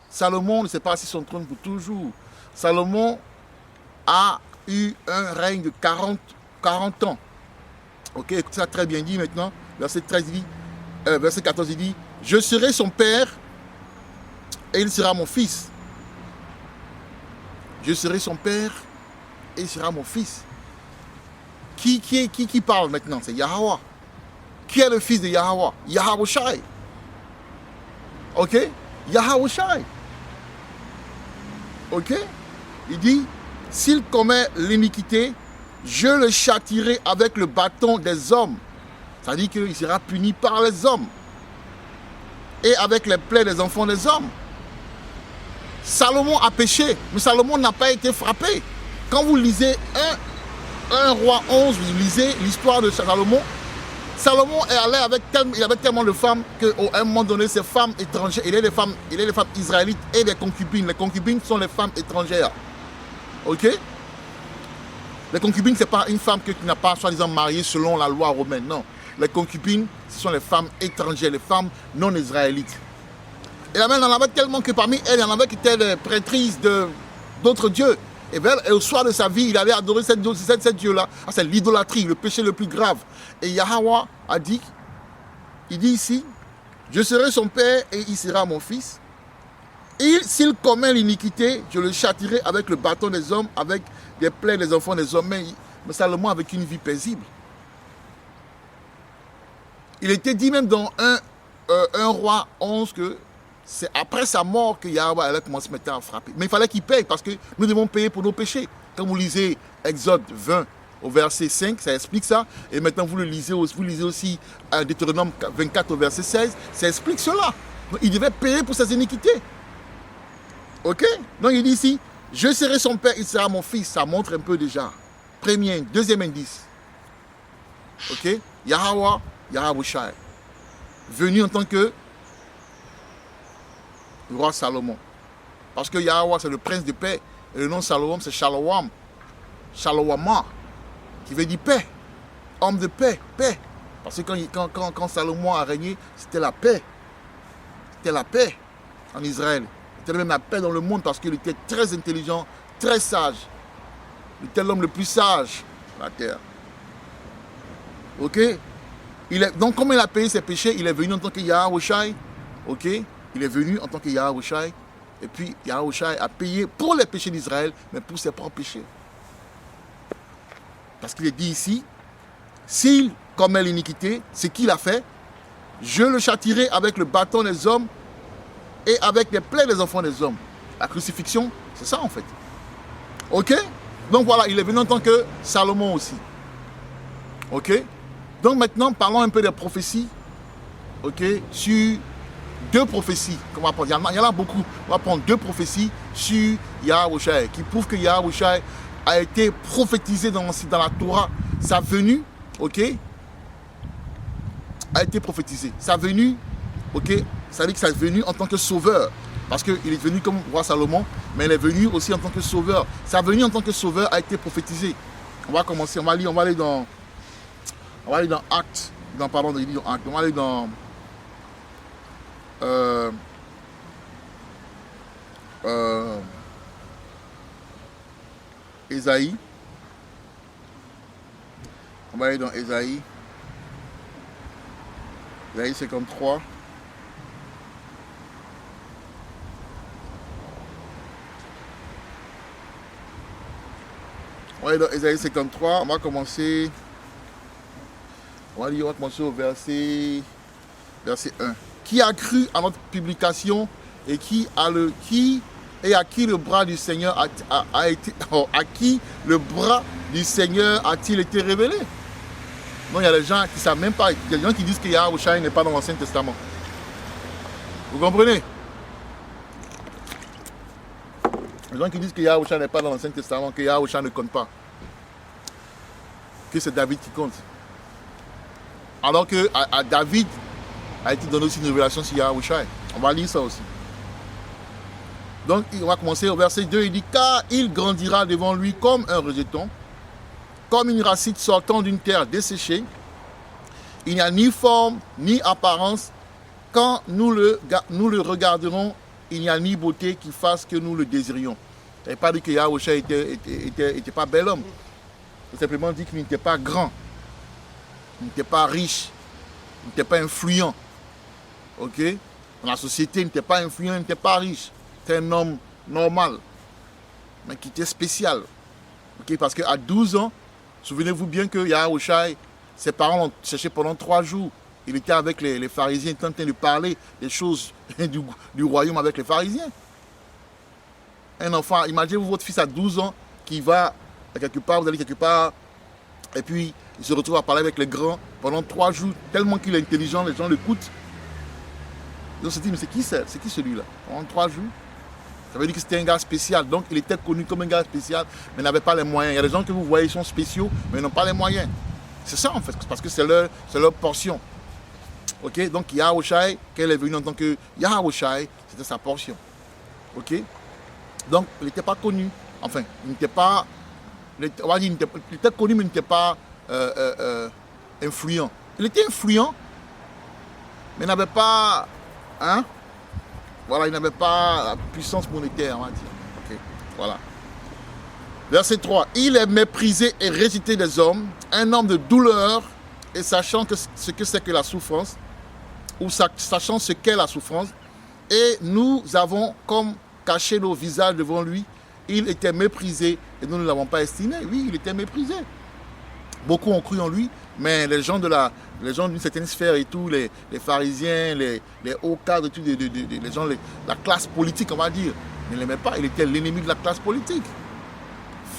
Speaker 1: Salomon ne s'est pas assis sur son trône pour toujours. Salomon a eu un règne de 40 ans. Ok, écoute ça très bien dit maintenant. Verset 13 dit, verset 14 il dit: je serai son père et il sera mon fils. Je serai son père et il sera mon fils. Qui parle maintenant? C'est Yahweh. Qui est le fils de Yahweh? Yahushai. Ok? Yahushai. Ok? Il dit: s'il commet l'iniquité, je le châtierai avec le bâton des hommes. C'est-à-dire qu'il sera puni par les hommes. Et avec les plaies des enfants des hommes. Salomon a péché, mais Salomon n'a pas été frappé. Quand vous lisez 1 roi 11, vous lisez l'histoire de Salomon. Salomon est allé avec il avait tellement de femmes qu'à un moment donné, ces femmes étrangères, il y a les femmes israélites et les concubines. Les concubines sont les femmes étrangères. Ok? Les concubines, ce n'est pas une femme que tu n'as pas soi-disant mariée selon la loi romaine, non. Les concubines, ce sont les femmes étrangères, les femmes non israélites. Et là, il en avait tellement que parmi elles, il y en avait qui étaient des prêtrises d'autres dieux. Et au soir de sa vie, il allait adorer cette Dieu-là. Ah, c'est l'idolâtrie, le péché le plus grave. Et Yahweh a dit, il dit ici: je serai son père et il sera mon fils. Et s'il commet l'iniquité, je le châtierai avec le bâton des hommes, avec des plaies des enfants des hommes. Mais Salomon avec une vie paisible. Il était dit même dans 1 roi 11 que c'est après sa mort que Yahweh allait commencer à frapper. Mais il fallait qu'il paye parce que nous devons payer pour nos péchés. Quand vous lisez Exode 20 au verset 5, ça explique ça. Et maintenant vous lisez aussi Deutéronome 24 au verset 16, ça explique cela. Donc, il devait payer pour ses iniquités. Ok? Donc il dit ici, je serai son père, il sera mon fils. Ça montre un peu déjà. Premier, deuxième indice. Ok? Yahweh, Yahweh venu en tant que roi Salomon. Parce que Yahweh, c'est le prince de paix. Et le nom Salomon, c'est Shalom. Shalomah, qui veut dire paix. Homme de paix, paix. Parce que quand Salomon a régné, c'était la paix. C'était la paix en Israël. C'était même la paix dans le monde parce qu'il était très intelligent, très sage. Il était l'homme le plus sage de la terre. Ok? Donc, comme il a payé ses péchés, il est venu en tant que Yahweh. Ok? Il est venu en tant que Yahweh. Et puis, Yahweh a payé pour les péchés d'Israël, mais pour ses propres péchés. Parce qu'il est dit ici, s'il commet l'iniquité, c'est qu'il a fait, je le châtierai avec le bâton des hommes et avec les plaies des enfants des hommes. La crucifixion, c'est ça en fait. Ok? Donc voilà, il est venu en tant que Salomon aussi. Ok? Donc maintenant, parlons un peu des prophéties. Ok? Sur deux prophéties. Il y en a beaucoup. On va prendre deux prophéties sur Yahweh qui prouvent que Yahweh a été prophétisé dans la Torah. Sa venue, ok, a été prophétisé. Sa venue, ok, ça veut dire que sa venue en tant que sauveur. Parce qu'il est venu comme roi Salomon, mais il est venu aussi en tant que sauveur. Sa venue en tant que sauveur a été prophétisée. On va commencer, on va aller dans Actes, pardon, dans Actes, on va aller dans Ésaïe. On va aller dans Ésaïe. Ésaïe 53. On va aller dans Ésaïe 53. On va commencer au verset 1. Qui a cru à notre publication et à qui le bras du Seigneur a été à qui le bras du Seigneur a-t-il été révélé? Non, il y a des gens qui ne savent même pas. Il y a des gens qui disent que Yahweh n'est pas dans l'Ancien Testament. Vous comprenez? Les gens qui disent que Yahweh n'est pas dans l'Ancien Testament, que Yahweh ne compte pas. Que c'est David qui compte. Alors que à David a été donné aussi une révélation sur Yahweh. On va lire ça aussi. Donc, on va commencer au verset 2. Il dit, car il grandira devant lui comme un rejeton, comme une racine sortant d'une terre desséchée. Il n'y a ni forme, ni apparence. Quand nous le regarderons, il n'y a ni beauté qui fasse que nous le désirions. Il n'a pas dit que Yahweh n'était pas bel homme. Il a simplement dit qu'il n'était pas grand. Il n'était pas riche. Il n'était pas influent. Ok? Dans la société, il n'était pas influent, il n'était pas riche. C'était un homme normal, mais qui était spécial. Okay? Parce qu'à 12 ans, souvenez-vous bien que Yahweh, ses parents l'ont cherché pendant 3 jours. Il était avec les pharisiens, il était en train de parler des choses du royaume avec les pharisiens. Un enfant, imaginez-vous votre fils à 12 ans qui va quelque part, vous allez quelque part, et puis il se retrouve à parler avec les grands pendant 3 jours, tellement qu'il est intelligent, les gens l'écoutent. Ils se disent, mais c'est qui celui-là? Pendant 3 jours. Ça veut dire que c'était un gars spécial. Donc il était connu comme un gars spécial, mais n'avait pas les moyens. Il y a des gens que vous voyez, ils sont spéciaux, mais ils n'ont pas les moyens. C'est ça en fait, parce que c'est leur portion. Ok, donc Yahweh, qu'elle est venue en tant que Yahweh, c'était sa portion. Ok, donc il n'était pas connu. Enfin, il n'était pas. Il était connu, mais il n'était pas influent. Il était influent, mais il n'avait pas. Hein? Voilà, il n'avait pas la puissance monétaire, on va dire. Okay, voilà. Verset 3. Il est méprisé et rejeté des hommes, un homme de douleur, et sachant ce que c'est que la souffrance, ou sachant ce qu'est la souffrance, et nous avons comme caché nos visages devant lui. Il était méprisé et nous ne l'avons pas estimé. Oui, il était méprisé. Beaucoup ont cru en lui, mais les gens d'une certaine sphère et tout, les pharisiens, les hauts cadres, et tout, les gens, la classe politique, on va dire, ne l'aimaient pas. Il était l'ennemi de la classe politique.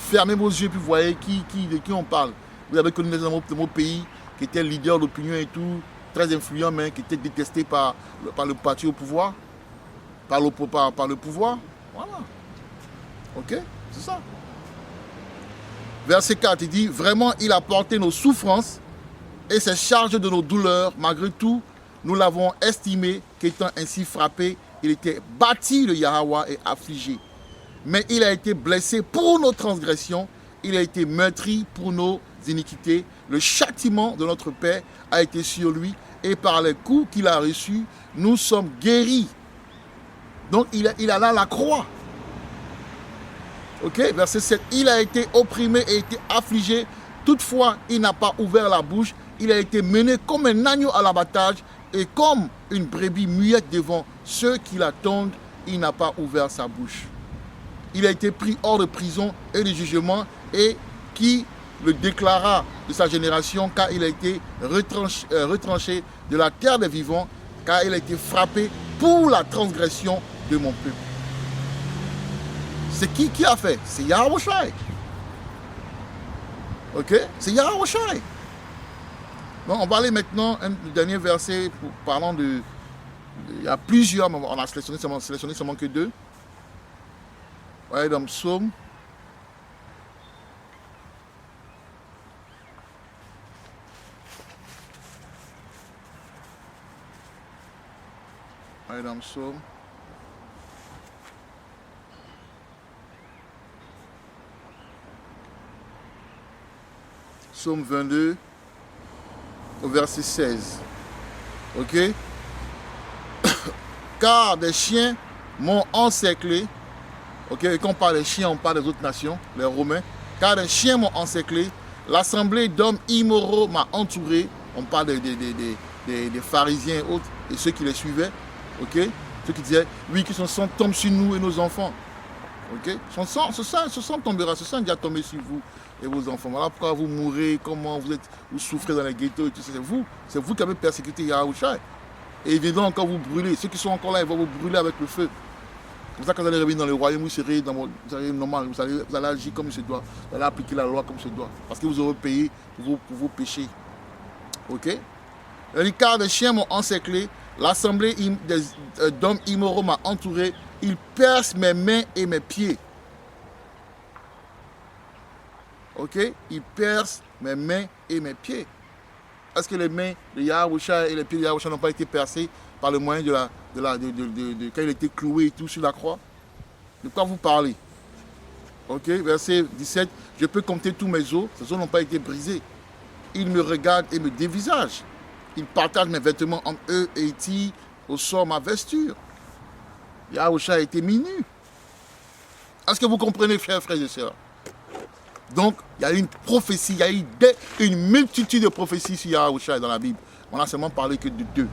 Speaker 1: Fermez vos yeux puis voyez de qui on parle. Vous avez connu des hommes de mon pays qui étaient leaders d'opinion et tout, très influents, mais qui étaient détestés par le parti au pouvoir, par le pouvoir. Voilà. Ok? C'est ça. Verset 4, il dit, vraiment, il a porté nos souffrances et s'est chargé de nos douleurs. Malgré tout, nous l'avons estimé qu'étant ainsi frappé, il était bâti de Yahweh et affligé. Mais il a été blessé pour nos transgressions, il a été meurtri pour nos iniquités. Le châtiment de notre paix a été sur lui et par les coups qu'il a reçus, nous sommes guéris. Donc il a là la croix. Ok, verset 7. Il a été opprimé et été affligé. Toutefois, il n'a pas ouvert la bouche. Il a été mené comme un agneau à l'abattage et comme une brebis muette devant ceux qui l'attendent, il n'a pas ouvert sa bouche. Il a été pris hors de prison et de jugement et qui le déclara de sa génération car il a été retranché de la terre des vivants, car il a été frappé pour la transgression de mon peuple. C'est qui a fait? C'est Yahweh Shai. Ok? C'est Yahweh Shai. Donc on va aller maintenant un dernier verset parlant de... Il y a plusieurs, mais on a sélectionné seulement que 2. On va aller dans le psaume. On va aller dans le psaume. Psaume 22, au verset 16. Ok? Car des chiens m'ont encerclé. Ok? Et quand on parle des chiens, on parle des autres nations, les Romains. Car des chiens m'ont encerclé. L'assemblée d'hommes immoraux m'a entouré. On parle des pharisiens et autres, et ceux qui les suivaient. Ok? Ceux qui disaient, oui, que son sang tombe sur nous et nos enfants. Ok? Son sang tombera, ce sang est déjà tombé sur vous et vos enfants. Voilà pourquoi vous mourrez, comment vous souffrez dans les ghettos et tout ça. C'est vous qui avez persécuté Yahushua. Et ils viendront encore vous brûler. Ceux qui sont encore là, ils vont vous brûler avec le feu. C'est pour ça que quand vous allez revenir dans le royaume, vous serez normal, vous allez agir comme il se doit. Vous allez appliquer la loi comme il se doit. Parce que vous aurez payé pour vos péchés. Ok? Les car des chiens m'ont encerclé, l'assemblée d'hommes immoraux m'a entouré, ils percent mes mains et mes pieds. Ok? Ils percent mes mains et mes pieds. Est-ce que les mains de Yahushua et les pieds de Yahushua n'ont pas été percés par le moyen de quand il était cloué et tout sur la croix? De quoi vous parlez? Ok? Verset 17. Je peux compter tous mes os, ces os n'ont pas été brisés. Ils me regardent et me dévisagent. Ils partagent mes vêtements entre eux et ils tirent au sort ma vesture. Yahushua a été mis nu. Est-ce que vous comprenez, frères et sœurs? Donc, il y a une prophétie, il y a eu une multitude de prophéties sur Yahushua dans la Bible. On n'a seulement parlé que de 2.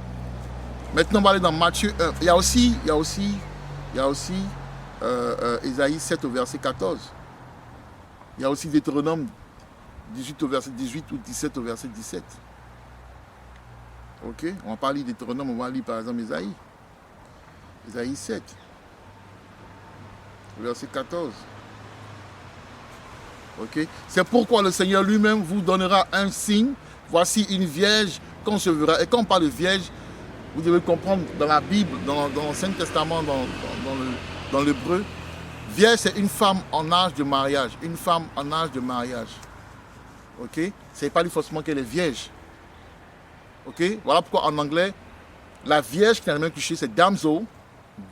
Speaker 1: Maintenant, on va aller dans Matthieu 1. Il y a aussi Ésaïe 7 au verset 14. Il y a aussi Deutéronome 18 au verset 18 ou 17 au verset 17. Ok? On va pas lire Deutéronome, on va lire par exemple Ésaïe. Ésaïe 7. Verset 14. Ok? C'est pourquoi le Seigneur lui-même vous donnera un signe. Voici une vierge concevra. Et quand on parle de vierge, vous devez comprendre dans la Bible, dans l'Ancien Testament, dans l'hébreu, vierge c'est une femme en âge de mariage. Une femme en âge de mariage. Ok? Ce n'est pas dit forcément qu'elle est vierge. Ok? Voilà pourquoi en anglais, la vierge qui a la même cliché, c'est damsel,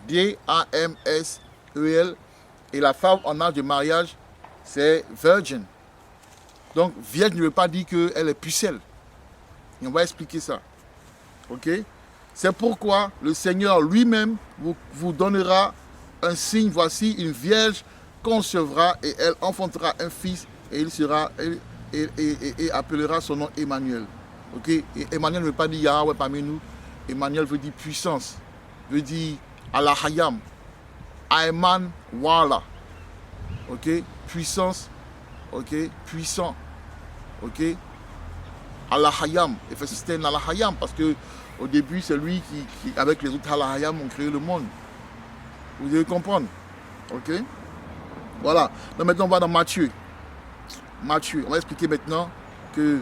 Speaker 1: D-A-M-S-E-L, et la femme en âge de mariage, c'est virgin. Donc, vierge ne veut pas dire qu'elle est pucelle. Et on va expliquer ça. Ok? C'est pourquoi le Seigneur lui-même vous donnera un signe. Voici, une vierge concevra et elle enfantera un fils et il sera et appellera son nom Emmanuel. Ok? Et Emmanuel ne veut pas dire Yahweh parmi nous. Emmanuel veut dire puissance. Veut dire Allahayam. Ayman Wala. Ok? Puissance. Ok? Puissant. Ok? Allahayam. Et fait c'était un Allahayam parce que au début, c'est lui qui avec les autres Allahayam, ont créé le monde. Vous devez comprendre. Ok? Voilà. Donc maintenant, on va dans Matthieu. Matthieu. On va expliquer maintenant que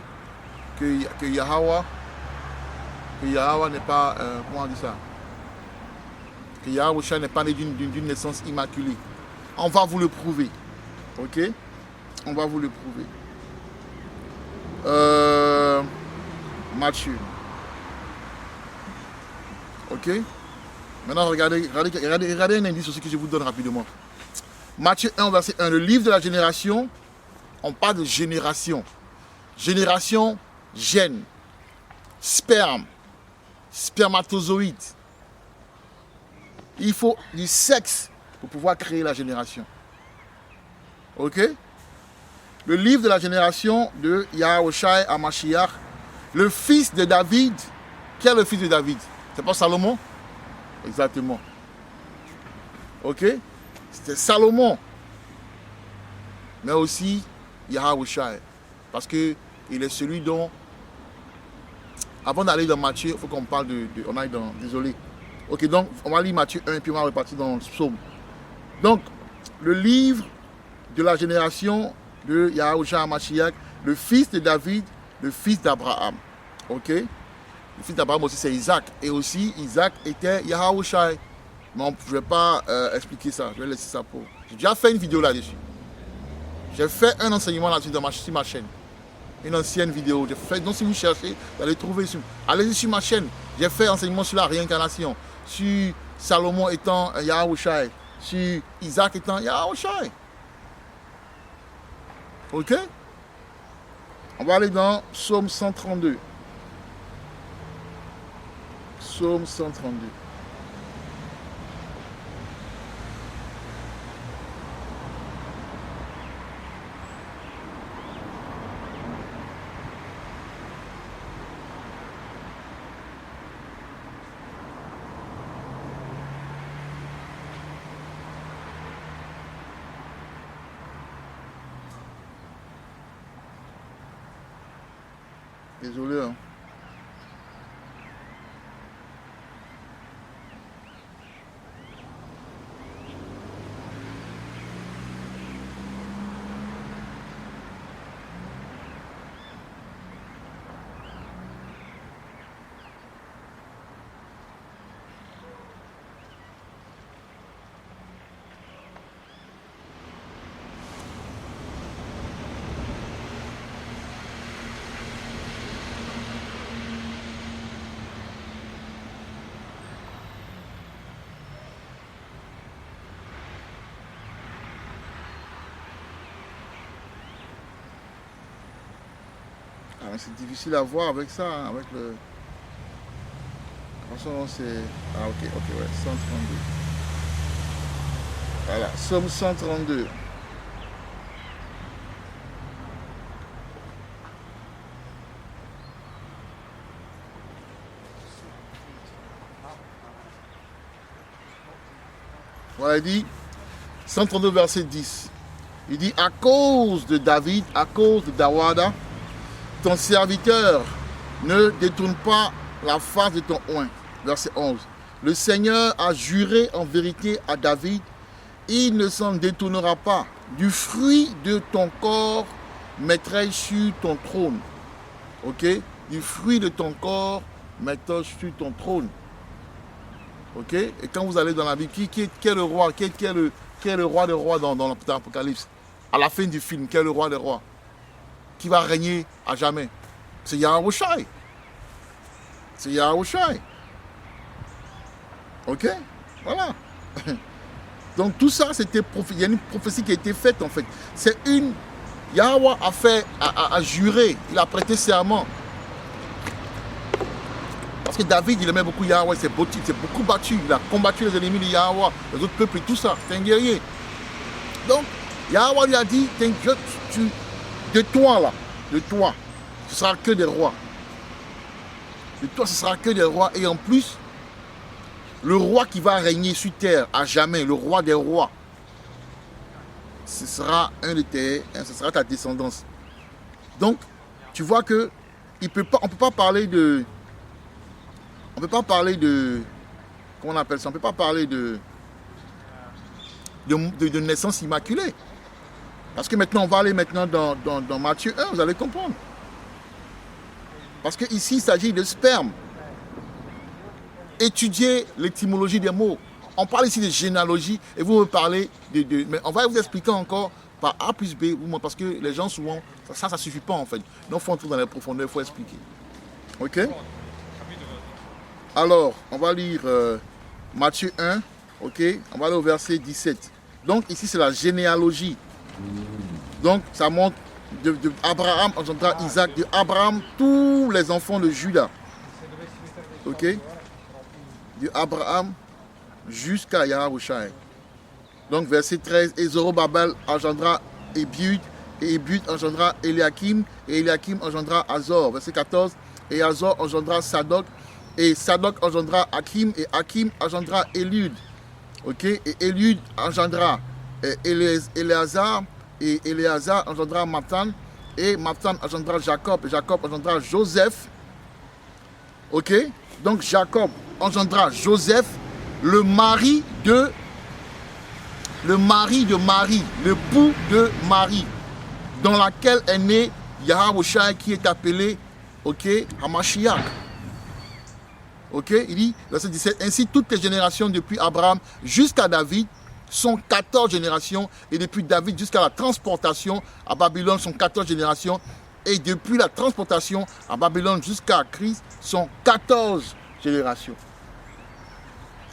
Speaker 1: Yahweh n'est pas, comment on dit ça? Que Yahushua n'est pas né d'une naissance immaculée. On va vous le prouver. Ok? On va vous le prouver. Matthieu. Ok? Maintenant, regardez un indice aussi que je vous donne rapidement. Matthieu 1, verset 1. Le livre de la génération, on parle de génération. Génération, gène, sperme, spermatozoïde. Il faut du sexe pour pouvoir créer la génération. Ok? Le livre de la génération de Yahushua HaMashiach, le fils de David. Qui est le fils de David? C'est pas Salomon? Exactement. Ok? C'était Salomon. Mais aussi Yahushua. Parce qu'il est celui dont... Avant d'aller dans Matthieu, il faut qu'on parle de... On aille dans... Désolé. Ok, donc on va lire Matthieu 1 puis on va repartir dans le psaume. Donc, le livre de la génération de Yahushua HaMashiach, le fils de David, le fils d'Abraham. Ok? Le fils d'Abraham aussi c'est Isaac. Et aussi Isaac était Yahushua. Mais je ne vais pas expliquer ça. Je vais laisser ça pour... J'ai déjà fait une vidéo là-dessus. J'ai fait un enseignement là-dessus sur ma chaîne. Une ancienne vidéo. J'ai fait, donc si vous cherchez, vous allez trouver sur... Allez-y sur ma chaîne. J'ai fait un enseignement sur la réincarnation. Sur Salomon étant Yahushua. Sur Isaac étant Yahushua. Ok? On va aller dans Psaume 132. Psaume 132. Désolé. Hein. Ah, c'est difficile à voir avec ça, hein, avec le... Attention, c'est... Ah ok, ouais, 132. Voilà, Somme 132. Voilà, il dit, 132 verset 10. Il dit, à cause de David, à cause de Dawada, ton serviteur ne détourne pas la face de ton oint. Verset 11. Le Seigneur a juré en vérité à David, il ne s'en détournera pas. Du fruit de ton corps mettrai-je sur ton trône. Ok? Du fruit de ton corps mettrai-je sur ton trône. Ok? Et quand vous allez dans la Bible, qui est le roi? Qui est le roi des rois dans l'Apocalypse? À la fin du film, qui est le roi des rois? Qui va régner à jamais? C'est Yahushua. C'est Yahushua. Ok? Voilà. Donc tout ça, il y a une prophétie qui a été faite en fait. C'est une... Yahweh a juré, il a prêté serment. Parce que David, il aimait beaucoup Yahweh, il s'est beaucoup battu, il a combattu les ennemis de Yahweh, les autres peuples et tout ça. C'est un guerrier. Donc, Yahweh lui a dit, de toi, ce sera que des rois. De toi, ce sera que des rois. Et en plus, le roi qui va régner sur terre à jamais, le roi des rois, ce sera ce sera ta descendance. Donc, tu vois que on ne peut pas parler de... On ne peut pas parler de... Comment on appelle ça? On ne peut pas parler de naissance immaculée. Parce que maintenant, on va aller maintenant dans Matthieu 1, vous allez comprendre. Parce qu'ici, il s'agit de sperme. Étudier l'étymologie des mots. on parle ici de généalogie et vous me parlez de... Mais on va vous expliquer encore par A plus B, parce que les gens souvent, ça ne suffit pas en fait. Donc il faut entrer dans les profondeurs, il faut expliquer. Ok? Alors, on va lire Matthieu 1, ok? On va aller au verset 17. Donc ici c'est la généalogie. Donc ça montre de Abraham engendra Isaac, de Abraham tous les enfants de Juda. Ok? De Abraham jusqu'à Yahushua. Donc verset 13, et Zorobabel engendra Ébiud, et Ébiud engendra Eliakim, et Eliakim engendra Azor. Verset 14, et Azor engendra Sadok, et Sadok engendra Hakim, et Hakim engendra Éliud. Ok? Et Éliud engendra Éléazar, et Éléazar engendra Mathan, et Mathan engendra Jacob, et Jacob engendra Joseph. Ok? Donc Jacob engendra Joseph, le mari de Marie, l'époux de Marie, dans laquelle est né Yahushua qui est appelé, ok, Hamashiach. Ok, il dit, verset 17, ainsi toutes les générations depuis Abraham jusqu'à David sont 14 générations, et depuis David jusqu'à la transportation à Babylone sont 14 générations, et depuis la transportation à Babylone jusqu'à Christ sont 14 générations.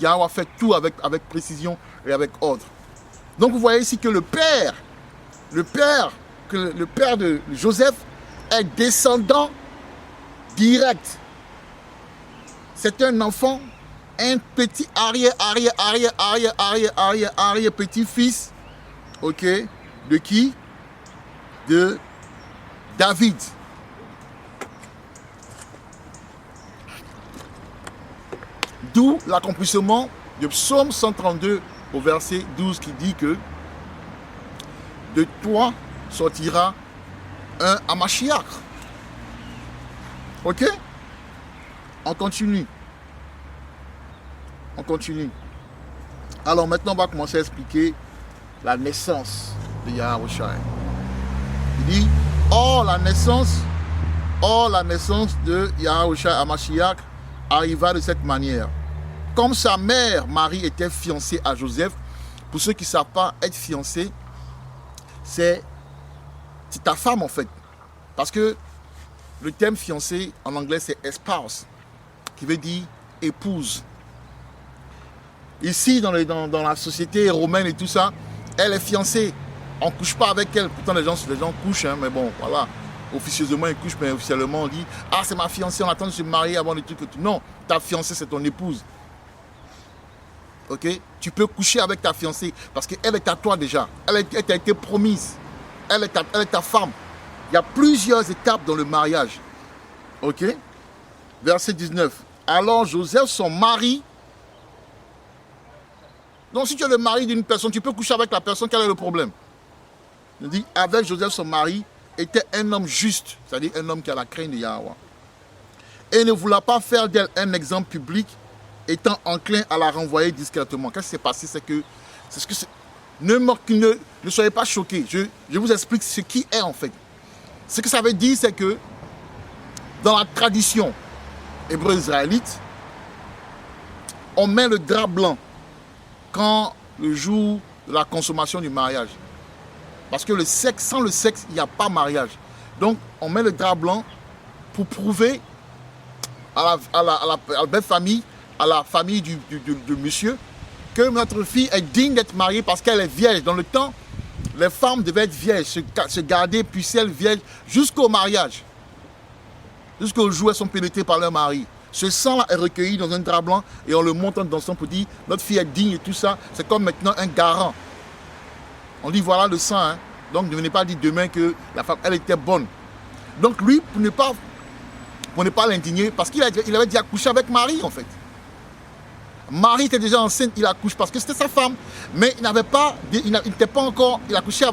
Speaker 1: Yahweh a fait tout avec précision et avec ordre. Donc vous voyez ici que le père de Joseph est descendant direct. C'est un enfant, un petit arrière petit-fils, ok, de qui? De David. D'où l'accomplissement de Psaume 132 au verset 12 qui dit que de toi sortira un Hamashiach. Ok? On continue. Alors maintenant, on va commencer à expliquer la naissance de Yahushua. Il dit, or la naissance de Yahushua Hamashiach arriva de cette manière. Comme sa mère Marie était fiancée à Joseph, pour ceux qui ne savent pas, être fiancé, c'est ta femme en fait. Parce que le terme fiancé en anglais c'est espouse, qui veut dire épouse. Ici dans la société romaine et tout ça, elle est fiancée. On ne couche pas avec elle. Pourtant les gens couchent, hein, mais bon, voilà. Officieusement ils couchent, mais officiellement on dit « Ah, c'est ma fiancée, on attend de se marier avant les trucs. » Non, ta fiancée c'est ton épouse. Ok, tu peux coucher avec ta fiancée parce qu'elle est à toi déjà. Elle t'a été promise. Elle est ta femme. Il y a plusieurs étapes dans le mariage. Ok. Verset 19. Alors Joseph, son mari. Donc si tu es le mari d'une personne, tu peux coucher avec la personne, quel est le problème? Il dit, avec Joseph, son mari, était un homme juste. C'est-à-dire un homme qui a la crainte de Yahweh. Et ne voulant pas faire d'elle un exemple public, étant enclin à la renvoyer discrètement. Qu'est-ce qui s'est passé? Ne soyez pas choqués. Je vous explique ce qui est en fait. Ce que ça veut dire, c'est que dans la tradition hébreu-israélite, on met le drap blanc quand le jour de la consommation du mariage. Parce que le sexe, sans le sexe, il n'y a pas mariage. Donc, on met le drap blanc pour prouver à la belle famille, à la famille du monsieur, que notre fille est digne d'être mariée parce qu'elle est vierge. Dans le temps, les femmes devaient être vierges, se garder pucelles vierges jusqu'au mariage. Jusqu'au jour où elles sont pénétrées par leur mari. Ce sang-là est recueilli dans un drap blanc et on le monte en dansant pour dire notre fille est digne et tout ça. C'est comme maintenant un garant. On dit voilà le sang. Hein. Donc ne venez pas dire demain que la femme, elle était bonne. Donc lui, pour ne pas l'indigner, parce qu'il avait déjà couché avec Marie en fait. Marie était déjà enceinte, il accouche parce que c'était sa femme. Mais il n'avait pas, il n'était pas encore, il a couché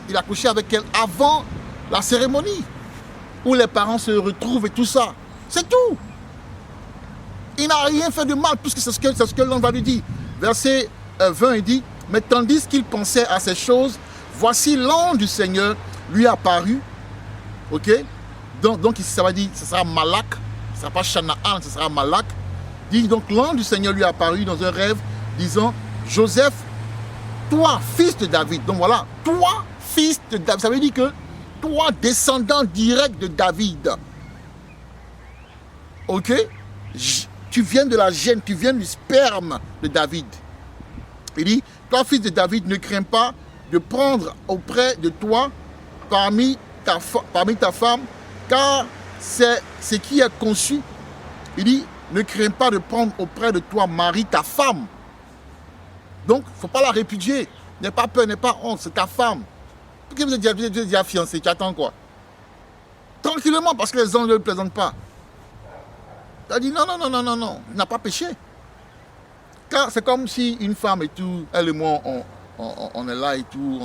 Speaker 1: il a couché avec elle avant la cérémonie. Où les parents se retrouvent et tout ça. C'est tout. Il n'a rien fait de mal, puisque c'est ce que l'on va lui dire. Verset 20, il dit, mais tandis qu'il pensait à ces choses, voici l'ange du Seigneur lui apparut. Ok? Donc ça va dire, ce sera Malak, ce ne sera pas Shanaan, ce sera Malak. Dit donc l'ange du Seigneur lui apparut dans un rêve disant, Joseph, toi, fils de David. Donc voilà, toi, fils de David. Ça veut dire que toi, descendant direct de David. Ok? Tu viens de la gêne, tu viens du sperme de David. Il dit, toi, fils de David, ne crains pas de prendre auprès de toi parmi ta femme, car c'est ce qui est conçu. Il dit, ne crains pas de prendre auprès de toi Marie, ta femme. Donc, il ne faut pas la répudier. N'aie pas peur, n'aie pas honte, c'est ta femme. Pourquoi vous êtes déjà fiancé, tu attends quoi? Tranquillement, parce que les anges ne le plaisantent pas. Tu as dit non, il n'a pas péché. Car c'est comme si une femme et tout, elle et moi, on est là et tout,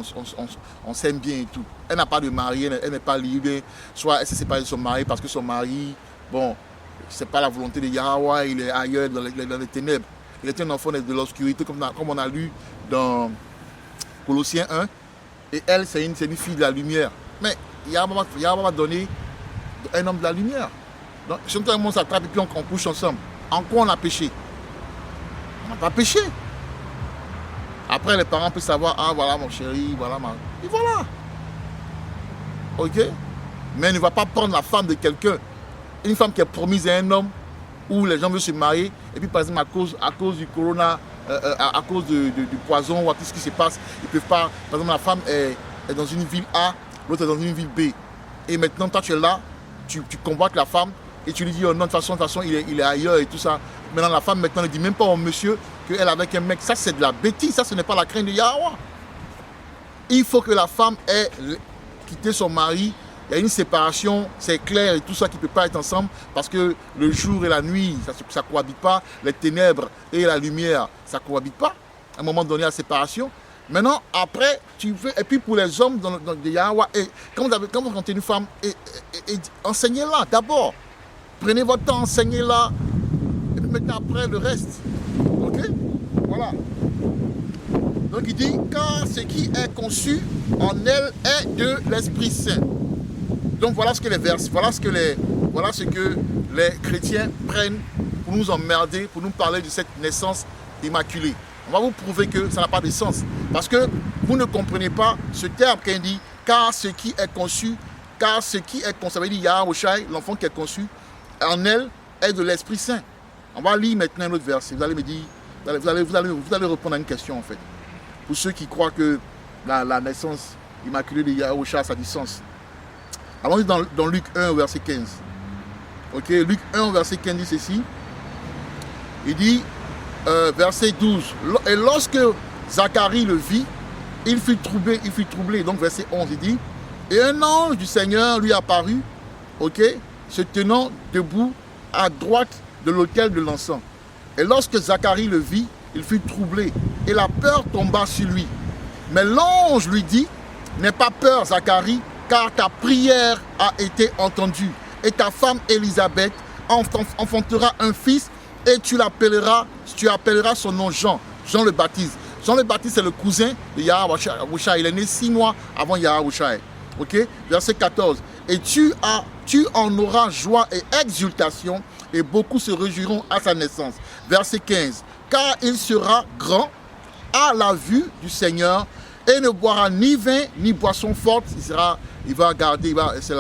Speaker 1: on s'aime bien et tout. Elle n'a pas de mari, elle n'est pas libre. Soit elle s'est séparée de son mari parce que son mari, bon, c'est pas la volonté de Yahweh, il est ailleurs dans les ténèbres. Il est un enfant de l'obscurité, comme on a lu dans Colossiens 1. Et elle, c'est une fille de la lumière. Mais Yahweh va donner un homme de la lumière. Donc, si on s'attrape et puis on couche ensemble, en quoi on a péché? On n'a pas péché. Après, les parents peuvent savoir, ah voilà mon chéri, voilà ma... Et voilà. Ok? Mais ne va pas prendre la femme de quelqu'un. Une femme qui est promise à un homme, où les gens veulent se marier, et puis par exemple à cause du corona, à cause du poison, ou à tout ce qui se passe, ils ne peuvent pas. Par exemple, la femme est dans une ville A, l'autre est dans une ville B. Et maintenant, toi tu es là, tu convoites la femme, et tu lui dis, oh non, de toute façon il est ailleurs et tout ça. Maintenant, la femme maintenant ne dit même pas au monsieur qu'elle est avec un mec. Ça, c'est de la bêtise, ça, ce n'est pas la crainte de Yahweh. Il faut que la femme ait quitté son mari. Il y a une séparation, c'est clair, et tout ça qui ne peut pas être ensemble, parce que le jour et la nuit, ça ne cohabite pas. Les ténèbres et la lumière, ça ne cohabite pas. À un moment donné, la séparation. Maintenant, après, tu veux, et puis pour les hommes de Yahweh, quand vous rencontrez une femme, enseignez-la d'abord. Prenez votre temps, enseignez-la, et puis maintenant après le reste. Ok? Voilà. Donc il dit, car ce qui est conçu en elle est de l'Esprit Saint. Donc voilà ce que les versets, voilà ce que les chrétiens prennent pour nous emmerder, pour nous parler de cette naissance immaculée. On va vous prouver que ça n'a pas de sens. Parce que vous ne comprenez pas ce terme qu'il dit, car ce qui est conçu, ça veut dire Yahweh, l'enfant qui est conçu, en elle est de l'Esprit Saint. On va lire maintenant un autre verset. Vous allez me dire, vous allez répondre à une question en fait. Pour ceux qui croient que la naissance immaculée de Yahweh, ça a du sens. Allons-y dans Luc 1, verset 15. Ok, Luc 1, verset 15 dit ceci. Il dit, verset 12. Et lorsque Zacharie le vit, il fut troublé. Donc verset 11, il dit, et un ange du Seigneur lui apparut, ok, se tenant debout à droite de l'autel de l'encens. Et lorsque Zacharie le vit, il fut troublé, et la peur tomba sur lui. Mais l'ange lui dit, n'aie pas peur, Zacharie, car ta prière a été entendue. Et ta femme Élisabeth enfantera un fils, et tu appelleras son nom Jean, Jean le Baptiste. Jean le Baptiste, c'est le cousin de Yahweh. Il est né 6 mois avant Yahweh. Ok? Verset 14. Et tu en auras joie et exultation, et beaucoup se réjouiront à sa naissance. Verset 15. Car il sera grand à la vue du Seigneur, et ne boira ni vin ni boisson forte. Il va garder, c'est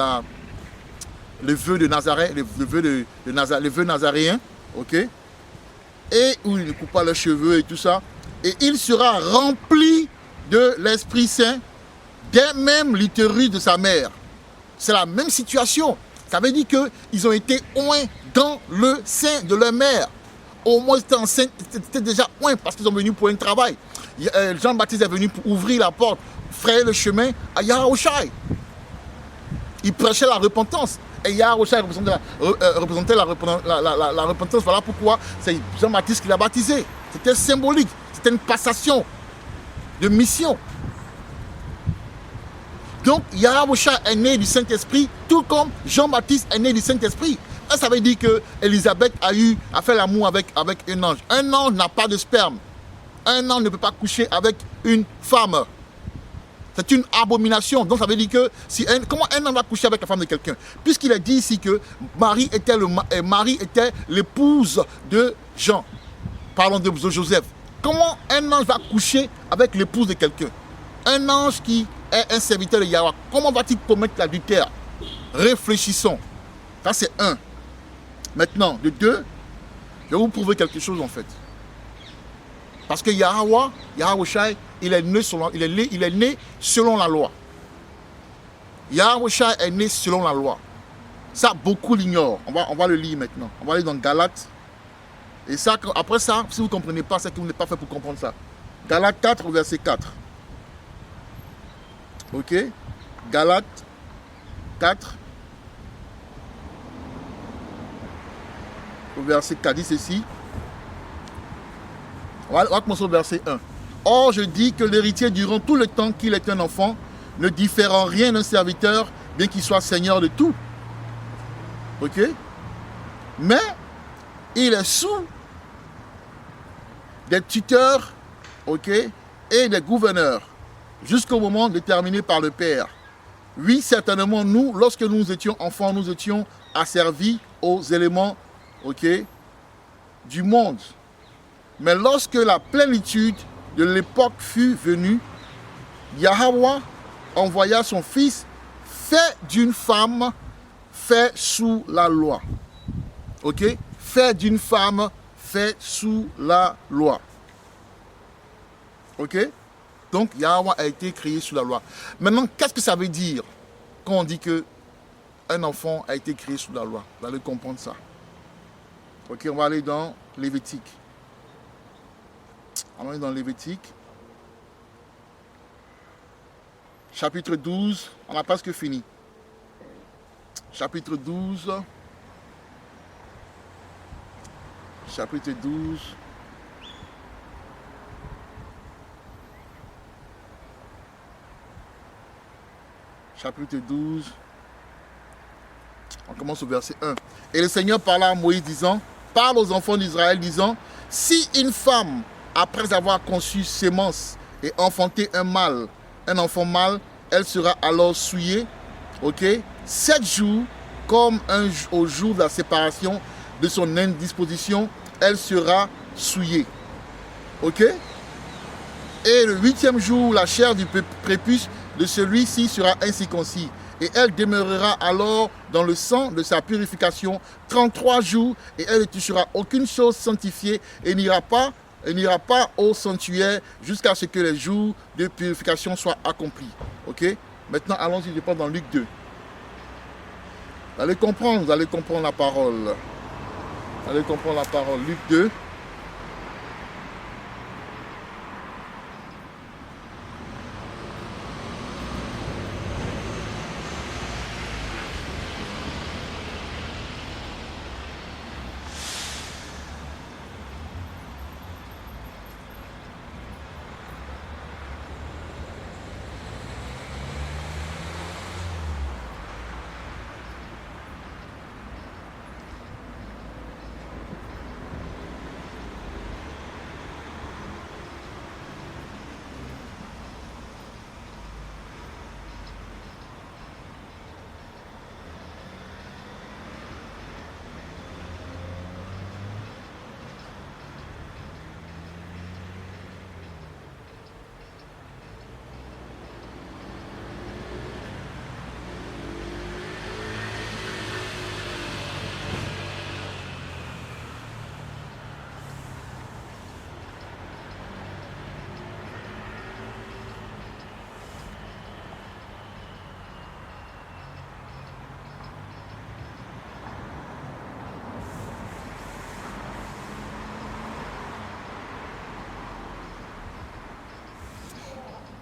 Speaker 1: le vœu de Nazareth, le vœu nazaréen, ok? Et où il ne coupe pas les cheveux et tout ça. Et il sera rempli de l'Esprit Saint dès même l'utérus de sa mère. C'est la même situation. Ça veut dire qu'ils ont été oints dans le sein de leur mère. Au moins, c'était déjà oint parce qu'ils sont venus pour un travail. Jean-Baptiste est venu pour ouvrir la porte, frayer le chemin à Yahweh. Il prêchait la repentance. Et Yahweh représentait la repentance. Voilà pourquoi c'est Jean-Baptiste qui l'a baptisé. C'était symbolique. C'était une passation de mission. Donc Yahweh est né du Saint-Esprit, tout comme Jean-Baptiste est né du Saint-Esprit. Ça veut dire que Élisabeth a fait l'amour avec un ange. Un ange n'a pas de sperme. Un ange ne peut pas coucher avec une femme. C'est une abomination. Donc ça veut dire que comment un homme va coucher avec la femme de quelqu'un? Puisqu'il est dit ici que Marie était l'épouse de Jean. Parlons de Joseph. Comment un ange va coucher avec l'épouse de quelqu'un? Un ange qui est un serviteur de Yahweh, comment va-t-il commettre l'adultère? Réfléchissons. Ça, c'est un. Maintenant, de deux, je vais vous prouver quelque chose en fait. Parce que Yahweh Shai, il est né selon la loi. Yahweh Shai est né selon la loi. Ça, beaucoup l'ignorent. On va le lire maintenant. On va aller dans Galates. Et ça, après ça, si vous ne comprenez pas, c'est que vous n'êtes pas fait pour comprendre ça. Galates 4, verset 4. Ok? Galates 4. Au verset 4, dit ceci. On va commencer au verset 1. Or, je dis que l'héritier, durant tout le temps qu'il est un enfant, ne diffère en rien d'un serviteur, bien qu'il soit seigneur de tout. Ok? Mais, il est sous des tuteurs, ok, et des gouverneurs, jusqu'au moment déterminé par le Père. Oui, certainement, nous, lorsque nous étions enfants, nous étions asservis aux éléments, ok, du monde. Mais lorsque la plénitude de l'époque fut venue, Yahweh envoya son fils, fait d'une femme, fait sous la loi. Ok? Fait d'une femme, fait sous la loi. Ok? Donc Yahweh a été créé sous la loi. Maintenant, qu'est-ce que ça veut dire quand on dit que un enfant a été créé sous la loi? Vous allez comprendre ça. Ok, on va aller dans Lévitique. On va aller dans Lévitique. Chapitre 12, on n'a presque fini. Chapitre 12. Chapitre 12. Chapitre 12. On commence au verset 1. Et le Seigneur parla à Moïse disant, parle aux enfants d'Israël disant, si une femme, après avoir conçu sémence et enfanté un enfant mâle, elle sera alors souillée, ok, 7 jours, comme au jour de la séparation de son indisposition, elle sera souillée, ok. Et le 8e jour, la chair du prépuce de celui-ci sera incirconcis. Et elle demeurera alors dans le sang de sa purification 33 jours, et elle ne touchera aucune chose sanctifiée, et n'ira pas au sanctuaire jusqu'à ce que les jours de purification soient accomplis. Ok? Maintenant, allons-y, je pense dans Luc 2. Vous allez comprendre la parole. Vous allez comprendre la parole. Luc 2.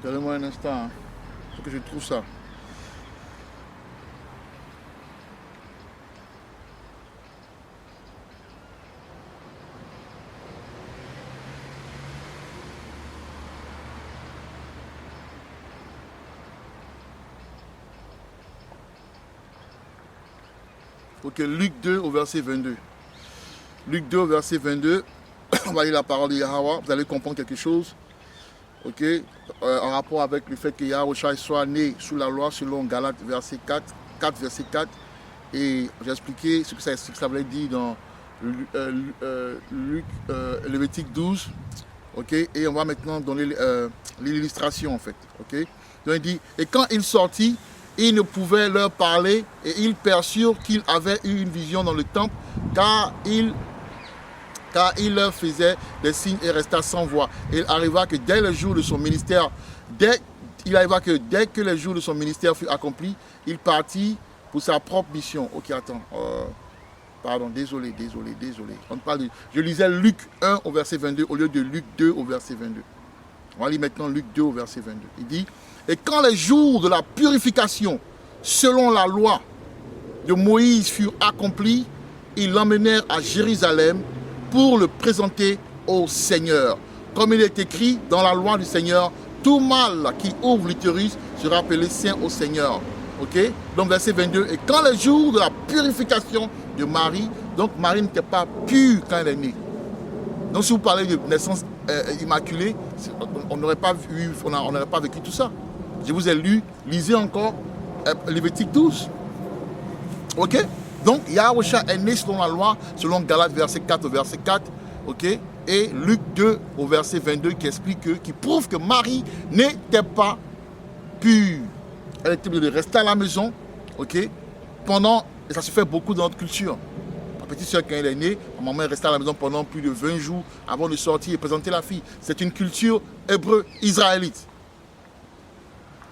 Speaker 1: Donnez-moi un instant, hein. Faut que je trouve ça. Ok, Luc 2 au verset 22. Luc 2 au verset 22, on va lire la parole de Yahweh, vous allez comprendre quelque chose. Ok, en rapport avec le fait que Yahweh soit né sous la loi selon Galates verset 4 verset 4. Et j'ai expliqué ce que ça voulait dire dans Lévitique 12. Ok, et on va maintenant donner l'illustration en fait. Ok, donc il dit, et quand il sortit, il ne pouvait leur parler et ils perçurent qu'il avait eu une vision dans le temple car il leur faisait des signes et resta sans voix. Et il arriva que dès le jour de son ministère, dès que le jour de son ministère fut accompli, il partit pour sa propre mission. Ok, attends. Pardon, désolé. On parle de, je lisais Luc 1 au verset 22 au lieu de Luc 2 au verset 22. On va lire maintenant Luc 2 au verset 22. Il dit, et quand les jours de la purification, selon la loi de Moïse furent accomplis, ils l'emmenèrent à Jérusalem pour le présenter au Seigneur. Comme il est écrit dans la loi du Seigneur, tout mâle qui ouvre l'utérus sera appelé saint au Seigneur. Ok? Donc verset 22, et quand les jours de la purification de Marie, donc Marie n'était pas pure quand elle est née. Donc si vous parlez de naissance immaculée, on n'aurait pas vécu tout ça. Je vous ai lu, lisez encore Lévitique 12. Ok? Donc Yahusha est né selon la loi, selon Galates verset 4 au verset 4. Ok? Et Luc 2 au verset 22 qui explique qui prouve que Marie n'était pas pure. Elle était obligée de rester à la maison. Ok? Et ça se fait beaucoup dans notre culture. Ma petite soeur, quand elle est née, ma maman est restée à la maison pendant plus de 20 jours avant de sortir et présenter la fille. C'est une culture hébreu-israélite.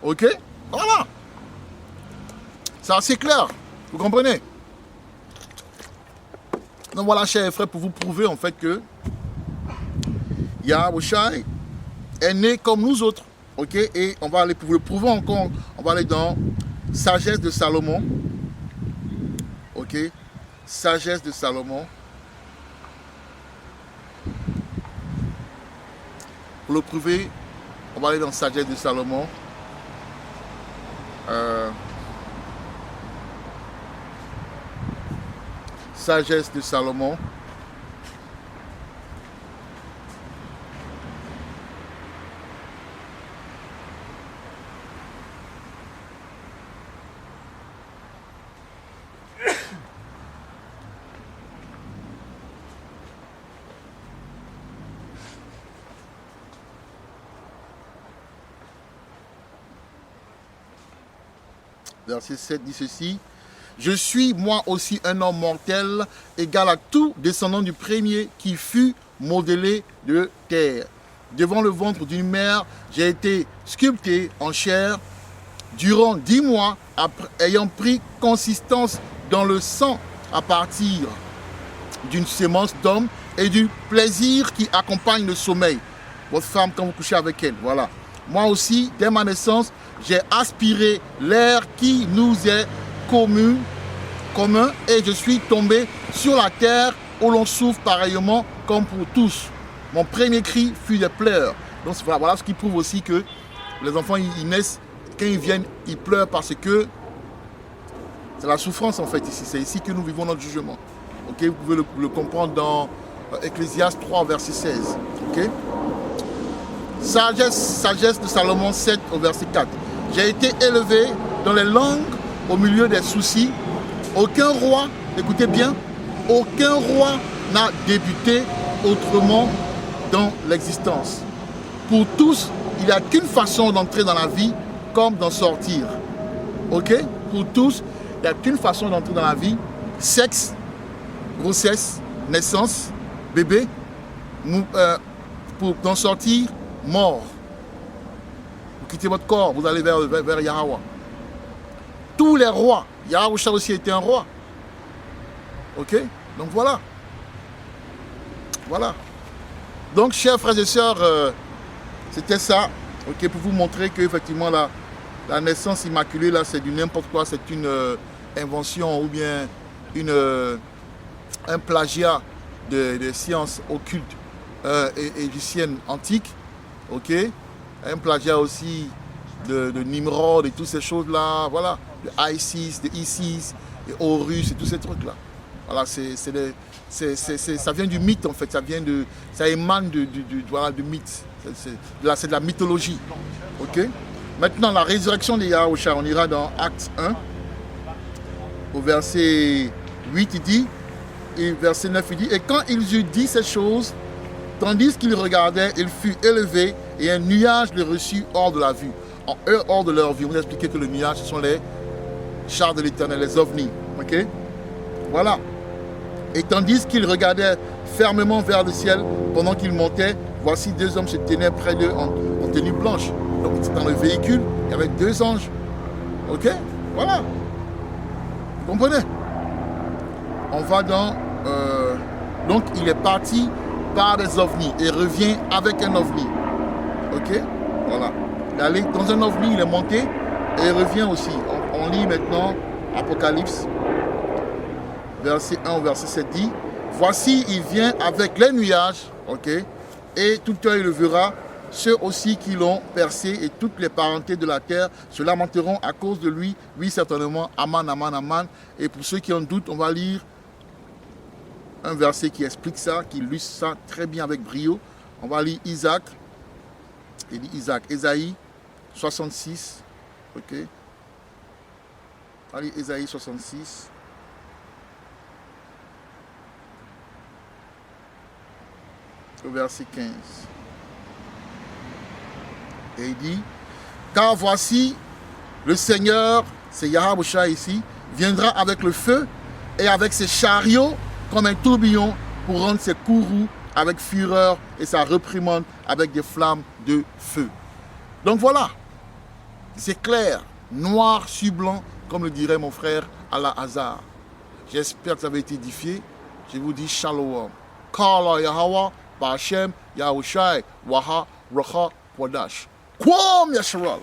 Speaker 1: Ok? Voilà. C'est assez clair. Vous comprenez? Donc voilà, chers frères, pour vous prouver en fait que Yahusha est né comme nous autres. Ok? Et on va aller pour vous le prouver encore. On va aller dans Sagesse de Salomon. Ok? Sagesse de Salomon. Pour le prouver, on va aller dans Sagesse de Salomon. Sagesse de Salomon. Verset 7 dit ceci. Je suis moi aussi un homme mortel, égal à tout descendant du premier qui fut modelé de terre. Devant le ventre d'une mère, j'ai été sculpté en chair durant 10 mois, ayant pris consistance dans le sang à partir d'une sémence d'homme et du plaisir qui accompagne le sommeil. Votre femme quand vous couchez avec elle, voilà. Moi aussi, dès ma naissance, j'ai aspiré l'air qui nous est commun et je suis tombé sur la terre où l'on souffre pareillement comme pour tous. Mon premier cri fut des pleurs. Donc voilà ce qui prouve aussi que les enfants ils naissent, quand ils viennent, ils pleurent parce que c'est la souffrance en fait ici. C'est ici que nous vivons notre jugement. Okay? Vous pouvez le comprendre dans Ecclésiaste 3 verset 16. Okay? Sagesse de Salomon 7 au verset 4. J'ai été élevé dans les langues au milieu des soucis. Aucun roi, écoutez bien, aucun roi n'a débuté autrement dans l'existence. Pour tous, il n'y a qu'une façon d'entrer dans la vie comme d'en sortir. Ok? Pour tous, il n'y a qu'une façon d'entrer dans la vie. Sexe, grossesse, naissance, bébé. Pour d'en sortir, mort. Vous quittez votre corps, vous allez vers Yahweh. Tous les rois, Yahweh aussi était un roi. Ok? Donc voilà. Voilà. Donc, chers frères et sœurs, c'était ça. Ok, pour vous montrer qu'effectivement, la naissance immaculée, là, c'est du n'importe quoi. C'est une invention ou bien un plagiat de sciences occultes égyptiennes antiques. Ok? Un plagiat aussi de Nimrod et toutes ces choses-là. Voilà. De Isis, de Isis, de Horus et tous ces trucs-là. Voilà, ça vient du mythe en fait, ça émane du mythe, c'est de la mythologie. Ok. Maintenant, la résurrection de Yahusha, on ira dans Actes 1, au verset 8, il dit, et verset 9, il dit, et quand ils eurent dit ces choses, Tandis qu'il regardait, il fut élevé et un nuage le reçut hors de la vue, hors de leur vue. On a expliqué que le nuage, ce sont les chars de l'Éternel, les ovnis. Ok? Voilà. Et tandis qu'il regardait fermement vers le ciel, pendant qu'il montait, voici deux hommes se tenaient près d'eux en tenue blanche. Donc dans le véhicule, il y avait deux anges. Ok? Voilà. Vous comprenez? On va dans... donc il est parti par des ovnis et revient avec un ovni. Ok? Voilà. Il est allé dans un ovni, il est monté et il revient aussi. On lit maintenant Apocalypse, verset 1 au verset 7 dit, voici, il vient avec les nuages, ok? Et tout œil le verra, ceux aussi qui l'ont percé et toutes les parentés de la terre se lamenteront à cause de lui. Oui, certainement, aman, aman, aman. Et pour ceux qui en doutent, on va lire un verset qui explique ça, qui illustre ça très bien avec brio. On va lire Isaac. Il dit Isaac, Ésaïe 66. Ok. On va lire Ésaïe 66. Au verset 15. Et il dit, car voici, le Seigneur, c'est Yahweh ici, viendra avec le feu et avec ses chariots comme un tourbillon pour rendre ses courroux avec fureur et sa réprimande avec des flammes de feu. Donc voilà, c'est clair, noir sur blanc, comme le dirait mon frère Allah Hazar. J'espère que ça avait été édifié. Je vous dis shalom. Kala Yahweh, Ba'ashem, Yahushai, Waha, Racha, Wadash. Kwam Yasharallah.